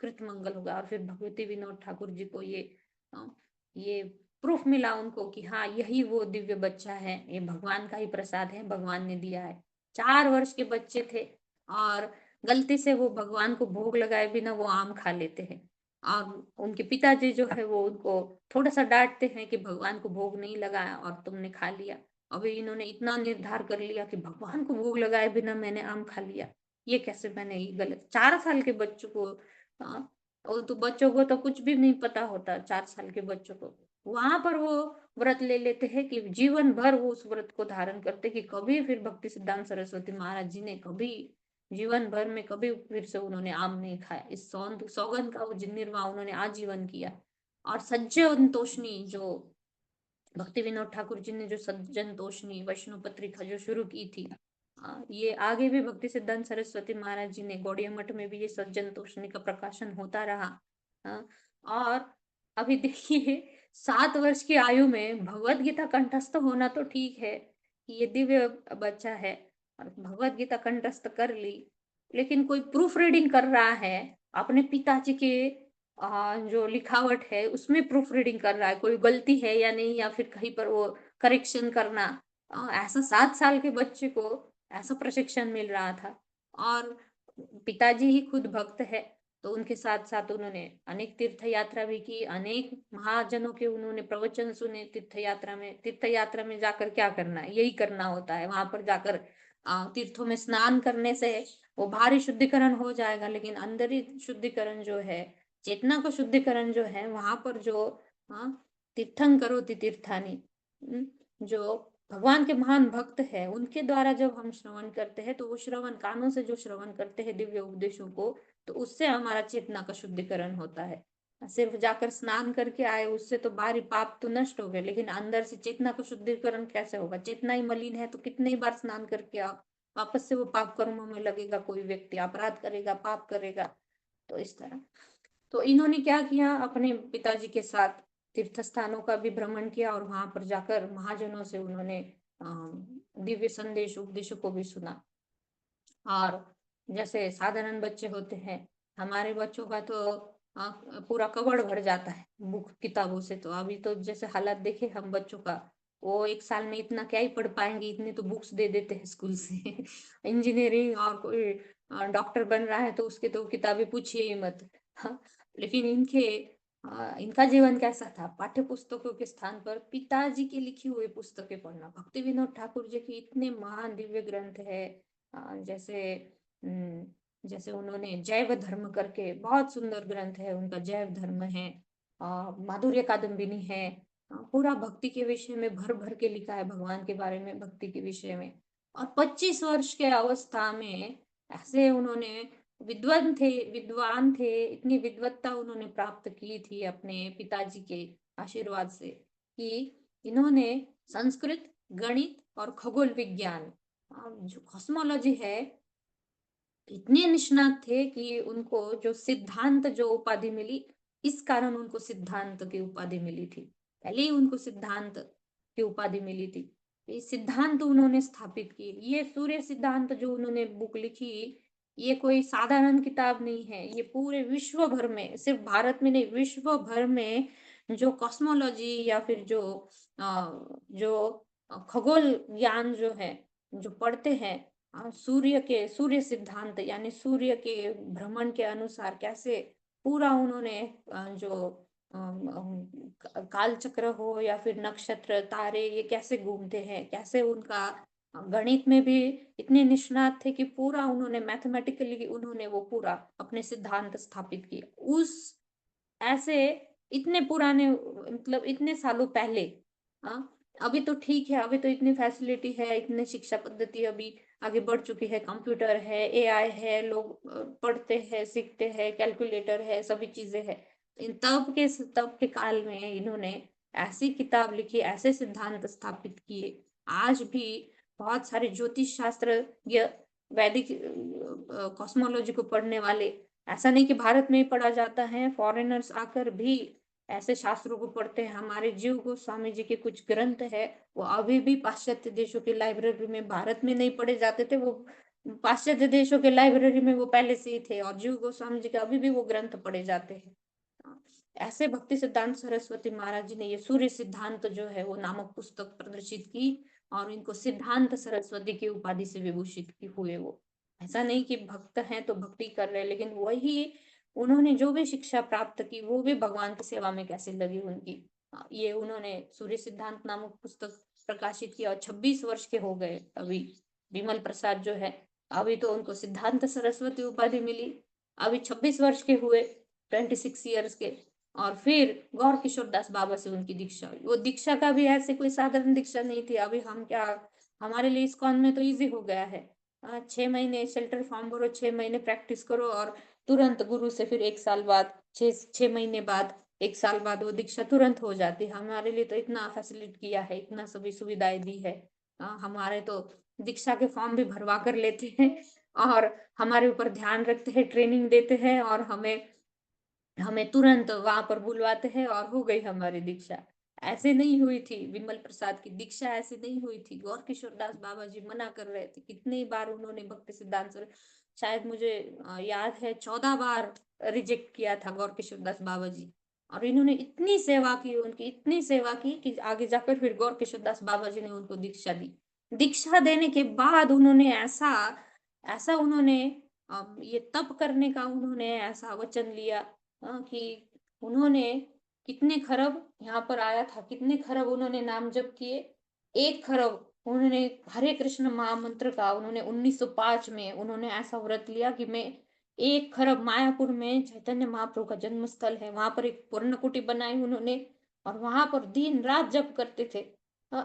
कृत मंगल हो गया। और फिर भगवती विनोद ठाकुर जी को ये प्रूफ मिला उनको कि हाँ यही वो दिव्य बच्चा है, ये भगवान का ही प्रसाद है, भगवान ने दिया है। 4 वर्ष के बच्चे थे और गलती से वो भगवान को भोग लगाए बिना वो आम खा लेते हैं और उनके पिताजी जो है वो उनको थोड़ा सा डांटते हैं कि भगवान को भोग नहीं लगाया और तुमने खा लिया। अभी इन्होंने इतना निर्धार कर लिया कि भगवान को भोग लगाए बिना मैंने आम खा लिया, ये कैसे, मैंने ये गलत। 4 साल के बच्चों को, और तो बच्चों को तो कुछ भी नहीं पता होता, 4 साल के बच्चों को वहां पर वो व्रत ले लेते हैं कि जीवन भर वो उस व्रत को धारण करते कि कभी फिर भक्ति सिद्धांत सरस्वती महाराज जी ने कभी जीवन भर में कभी फिर से उन्होंने आम नहीं खाया। इस सौगंध का वो निर्वाह उन्होंने आजीवन किया। और सज्जन तोषणी जो भक्ति विनोद ठाकुर जी ने जो सज्जन तोषणी वैष्णव पत्रिका जो शुरू की थी, ये आगे भी भक्ति सिद्धांत सरस्वती महाराज जी ने गौड़िया मठ में भी ये सज्जन तोषणी का प्रकाशन होता रहा। और अभी देखिए 7 वर्ष की आयु में भगवत गीता कंठस्थ होना तो ठीक है कि ये दिव्य बच्चा है और भगवत गीता कंठस्थ कर ली, लेकिन कोई प्रूफ रीडिंग कर रहा है अपने पिताजी के जो लिखावट है उसमें प्रूफ रीडिंग कर रहा है, कोई गलती है या नहीं, या फिर कहीं पर वो करेक्शन करना, ऐसा 7 साल के बच्चे को ऐसा प्रशिक्षण मिल रहा था। और पिताजी ही खुद भक्त है तो उनके साथ साथ उन्होंने अनेक तीर्थ यात्रा भी की, अनेक महाजनों के उन्होंने प्रवचन सुने। तीर्थ यात्रा में जाकर क्या करना है, यही करना होता है। वहां पर जाकर तीर्थों में स्नान करने से वो बाहरी शुद्धिकरण हो जाएगा, लेकिन अंदरी शुद्धिकरण जो है, चेतना का शुद्धिकरण जो है वहां पर जो तीर्थं करोति तीर्थानी, जो भगवान के महान भक्त है उनके द्वारा जब हम श्रवण करते हैं तो वो श्रवण कानों से जो श्रवण करते हैं दिव्य उपदेशों को, तो उससे हमारा चेतना का शुद्धिकरण होता है। सिर्फ जाकर स्नान करके आए उससे तो बाहरी पाप तो नष्ट हो गए, लेकिन अंदर से चेतना का शुद्धिकरण कैसे होगा? चेतना ही मलिन है तो कितने ही बार स्नान करके आओ, वापस से वो पाप कर्मों में लगेगा, कोई व्यक्ति अपराध करेगा, पाप करेगा। तो इस तरह तो इन्होंने क्या किया, अपने पिताजी के साथ तीर्थ स्थानों का भी भ्रमण किया और वहां पर जाकर महाजनों से उन्होंने दिव्य संदेश उपदेशों को भी सुना। और जैसे साधारण बच्चे होते हैं, हमारे बच्चों का तो पूरा कबड़ भर जाता है बुक किताबों से। तो अभी तो जैसे हालात देखे हम बच्चों का, वो 1 साल में इतना क्या ही पढ़ पाएंगे, इतने तो बुक्स दे देते हैं स्कूल से। इंजीनियरिंग और कोई डॉक्टर बन रहा है तो उसके तो किताबें पूछिए ही मत। हाँ, लेकिन इनका जीवन कैसा था? पाठ्य पुस्तकों के स्थान पर पिताजी की लिखी हुई पुस्तकें पढ़ना। भक्ति विनोद ठाकुर जी के इतने महान दिव्य ग्रंथ है, जैसे जैसे उन्होंने जैव धर्म करके बहुत सुंदर ग्रंथ है उनका, जैव धर्म है, माधुर्य कादम्बिनी है, पूरा भक्ति के विषय में भर भर के लिखा है, भगवान के बारे में, भक्ति के विषय में। और 25 वर्ष के अवस्था में ऐसे उन्होंने विद्वान थे, इतनी विद्वत्ता उन्होंने प्राप्त की थी अपने पिताजी के आशीर्वाद से कि इन्होंने संस्कृत, गणित और खगोल विज्ञान, जो कॉस्मोलॉजी है, इतने निष्णात थे कि उनको जो सिद्धांत जो उपाधि मिली, इस कारण उनको सिद्धांत की उपाधि मिली थी। पहले ही उनको सिद्धांत की उपाधि मिली थी। ये सिद्धांत उन्होंने स्थापित किए। ये सूर्य सिद्धांत जो उन्होंने बुक लिखी, ये कोई साधारण किताब नहीं है। ये पूरे विश्व भर में, सिर्फ भारत में नहीं, विश्व भर में जो कॉस्मोलॉजी या फिर जो खगोल ज्ञान जो है, जो पढ़ते हैं, सूर्य सिद्धांत यानी सूर्य के भ्रमण के अनुसार कैसे पूरा उन्होंने जो काल चक्र हो या फिर नक्षत्र तारे ये कैसे घूमते हैं, कैसे उनका गणित में भी इतने निष्णात थे कि पूरा उन्होंने मैथमेटिकली उन्होंने वो पूरा अपने सिद्धांत स्थापित किए उस ऐसे इतने पुराने मतलब इतने सालों पहले। हाँ, अभी तो ठीक है, अभी तो इतनी फैसिलिटी है, इतनी शिक्षा पद्धति अभी आगे बढ़ चुकी है, कंप्यूटर है, एआई है, लोग पढ़ते हैं, सीखते हैं, कैलकुलेटर है, सभी चीजें है। इन तब के काल में इन्होंने ऐसी किताब लिखी, ऐसे सिद्धांत स्थापित किए। आज भी बहुत सारे ज्योतिष शास्त्र या वैदिक कॉस्मोलॉजी को पढ़ने वाले, ऐसा नहीं कि भारत में ही पढ़ा जाता है, फॉरेनर्स आकर भी ऐसे शास्त्रों को पढ़ते हैं। हमारे जीव गोस्वामी जी के कुछ ग्रंथ है वो अभी भी पाश्चात्य देशों की लाइब्रेरी में, भारत में नहीं पढ़े जाते थे, वो पाश्चात्य देशों के लाइब्रेरी में वो पहले से ही थे, और जीव गोस्वामी जी के अभी भी वो ग्रंथ पढ़े जाते हैं। ऐसे भक्ति सिद्धांत सरस्वती महाराज जी ने ये सूर्य सिद्धांत जो है वो नामक पुस्तक प्रदर्शित की, और इनको सिद्धांत सरस्वती की उपाधि से विभूषित की हुए। वो ऐसा नहीं कि भक्त हैं तो भक्ति कर रहे, लेकिन वही उन्होंने जो भी शिक्षा प्राप्त की वो भी भगवान की सेवा में कैसे लगी उनकी। ये उन्होंने सूर्य सिद्धांत नामक पुस्तक प्रकाशित किया और 26 वर्ष के हो गए अभी विमल प्रसाद जो है, अभी तो उनको सिद्धांत सरस्वती उपाधि मिली, अभी 26 वर्ष के हुए, 26 ईयर्स के। और फिर गौर किशोर दास बाबा से उनकी दीक्षा हुई। वो दीक्षा का भी ऐसे कोई साधारण दीक्षा नहीं थी। अभी हम क्या, हमारे लिए इस्कॉन में तो इजी हो गया है, 6 महीने शेल्टर फॉर्म भरो, 6 महीने प्रैक्टिस करो और तुरंत गुरु से फिर 1 साल बाद, 6 महीने बाद, 1 साल बाद वो दीक्षा तुरंत हो जाती है। हमारे लिए तो इतना फैसिलिट किया है, इतना सभी सुविधाएं दी है। हमारे तो दीक्षा के फॉर्म भी भरवा कर लेते हैं और हमारे ऊपर ध्यान रखते हैं, ट्रेनिंग देते हैं, और हमें हमें तुरंत वहां पर बुलवाते हैं और हो गई हमारी दीक्षा। ऐसे नहीं हुई थी विमल प्रसाद की दीक्षा, ऐसे नहीं हुई थी। गौर किशोर दास बाबा जी मना कर रहे थे, कितनी बार उन्होंने भक्ति सिद्धांत शायद मुझे याद है 14 बार रिजेक्ट किया था गौर किशोर दास बाबा जी। और इन्होंने इतनी सेवा की, उनकी इतनी सेवा की कि आगे जाकर फिर गौर किशोर दास बाबा जी ने उनको दीक्षा दी। दीक्षा देने के बाद उन्होंने ऐसा ऐसा उन्होंने ये तप करने का उन्होंने ऐसा वचन लिया कि उन्होंने कितने खरब यहाँ पर आया था, कितने खरब उन्होंने नाम जप किए। 1 खरब उन्होंने हरे कृष्ण महामंत्र का, उन्होंने 1905 में उन्होंने ऐसा व्रत लिया कि मैं 1 खरब, मायापुर में चैतन्य महाप्रभु का जन्म स्थल है, वहां पर एक पूर्ण बनाई उन्होंने, और वहां पर दिन रात जप करते थे।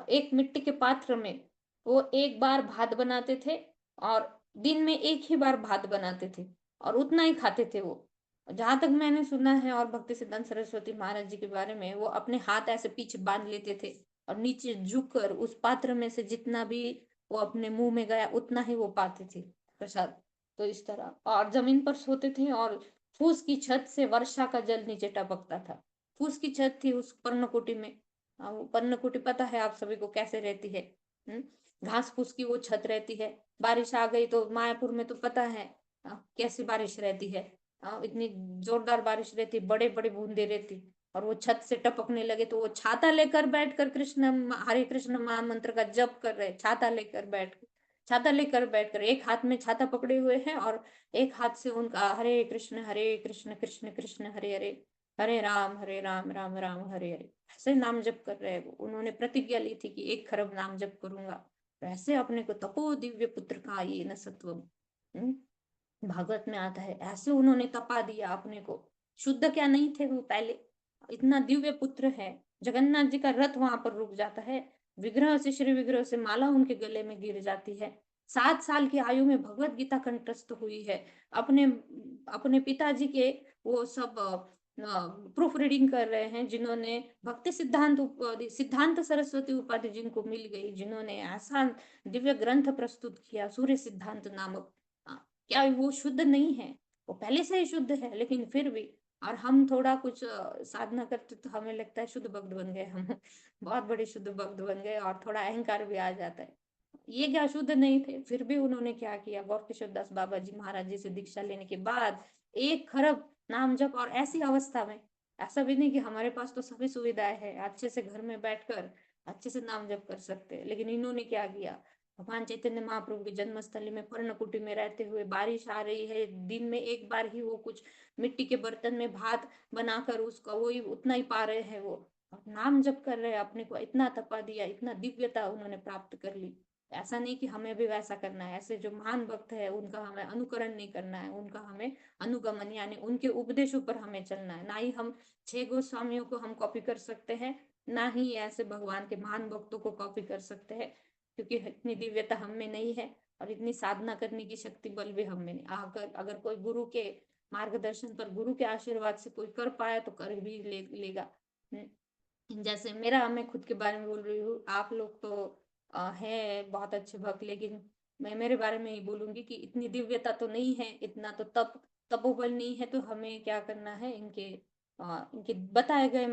एक मिट्टी के पात्र में वो एक बार भात बनाते थे, और दिन में एक ही बार भात बनाते थे, और उतना ही खाते थे वो। जहां तक मैंने सुना है और भक्ति सिद्धांत सरस्वती महाराज जी के बारे में, वो अपने हाथ ऐसे पीछे बांध लेते थे और नीचे झुककर उस पात्र में से जितना भी वो अपने मुंह में गया उतना ही वो पाते थे प्रसाद। तो इस तरह, और जमीन पर सोते थे, और फूस की छत से वर्षा का जल नीचे टपकता था। फूस की छत थी उस पर्णकुटी में। वो पर्णकुटी पता है आप सभी को कैसे रहती है? घास फूस की वो छत रहती है। बारिश आ गई तो मायापुर में तो पता है कैसी बारिश रहती है। इतनी जोरदार बारिश रहती, बड़े बड़े बूंदे रहती, और वो छत से टपकने लगे तो वो छाता लेकर बैठकर हरे कृष्ण महामंत्र का जप कर रहे, छाता लेकर बैठकर एक हाथ में छाता पकड़े हुए हैं, और एक हाथ से उनका हरे कृष्ण कृष्ण कृष्ण हरे हरे, हरे राम राम राम हरे हरे, ऐसे नाम जप कर रहे हैं। उन्होंने प्रतिज्ञा ली थी कि 1 खरब नाम जप करूंगा। वैसे अपने को तपो दिव्य पुत्र का ये न सत्वम, भागवत में आता है, ऐसे उन्होंने तपा दिया अपने को। शुद्ध क्या नहीं थे वो पहले, इतना दिव्य पुत्र है। जगन्नाथ जी का रथ वहां पर रुक जाता है, विग्रह से, श्री विग्रह से माला उनके गले में गिर जाती है। 7 साल की आयु में भगवत गीता कंठस्थ हुई है। अपने अपने पिताजी के वो सब प्रूफ रीडिंग कर रहे हैं, जिन्होंने भक्ति सिद्धांत उपाधि, सिद्धांत सरस्वती उपाधि जिनको मिल गई, जिन्होंने ऐसा दिव्य ग्रंथ प्रस्तुत किया सूर्य सिद्धांत नामक। क्या वो शुद्ध नहीं है? वो पहले से ही शुद्ध है, लेकिन फिर भी, और हम थोड़ा कुछ साधना करते तो हमें लगता है शुद्ध भक्त बन गए हम बहुत बड़े शुद्ध भक्त बन गए, और थोड़ा अहंकार भी आ जाता है। ये क्या शुद्ध नहीं थे? फिर भी उन्होंने क्या किया, गौर किशोर दास बाबा जी महाराज जी से दीक्षा लेने के बाद 1 खरब नाम जप, और ऐसी अवस्था में, ऐसा भी नहीं कि हमारे पास तो सभी सुविधाएं है, अच्छे से घर में बैठकर अच्छे से नाम जप कर सकते हैं, लेकिन इन्होंने क्या किया, भगवान चैतन्य महाप्रभु की जन्मस्थली में पर्णकुटी में रहते हुए बारिश आ रही है, दिन में एक बार ही वो कुछ मिट्टी के बर्तन में भात बनाकर उसका वही उतना ही पा रहे हैं, वो और नाम जप कर रहे हैं, अपने को इतना तपा दिया, इतना दिव्यता उन्होंने प्राप्त कर ली। ऐसा नहीं कि हमें भी वैसा करना है, ऐसे जो महान भक्त है उनका हमें अनुकरण नहीं करना है, उनका हमें अनुगमन यानी उनके उपदेशों पर हमें चलना है। ना ही हम 6 गोस्वामियों को हम कॉपी कर सकते हैं, ना ही ऐसे भगवान के महान भक्तों को कॉपी कर सकते हैं, क्योंकि इतनी दिव्यता हम में नहीं है और इतनी साधना करने की शक्ति बल भी हम में नहीं। अगर कोई गुरु के मार्गदर्शन पर, गुरु के आशीर्वाद से कोई कर पाया तो कर भी लेगा। जैसे मेरा, मैं खुद के बारे में बोल रही हूँ, आप लोग तो है बहुत अच्छे भक्त, लेकिन मैं मेरे बारे में ही बोलूंगी कि इतनी दिव्यता तो नहीं है, इतना तो तपोबल नहीं है। तो हमें क्या करना है, इनके बताए गए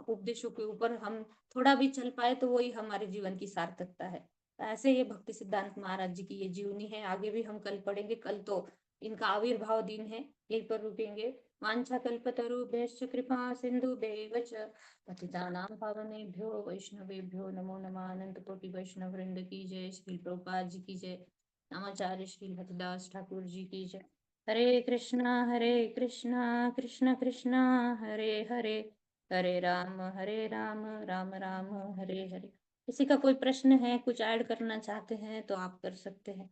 उपदेशों के ऊपर हम थोड़ा भी चल पाए तो वही हमारे जीवन की सार्थकता है। ऐसे ये भक्ति सिद्धांत महाराज जी की ये जीवनी है, आगे भी हम कल पढ़ेंगे। कल तो इनका आविर्भाव दिन है, यहीं पर रुकेंगे। वांछा कल्पतरुभ्यश्च कृपा सिंधुभ्यैव च पतितानां पावनेभ्यो वैष्णवेभ्यो नमो नमः। अनंत कोटि वैष्णव वृंद की जय। श्री प्रभुपाद जी की जय। नामाचार्य श्री हरिदास ठाकुर जी की जय। हरे कृष्णा कृष्ण कृष्णा हरे हरे, हरे राम राम राम हरे हरे। किसी का कोई प्रश्न है, कुछ ऐड करना चाहते हैं तो आप कर सकते हैं।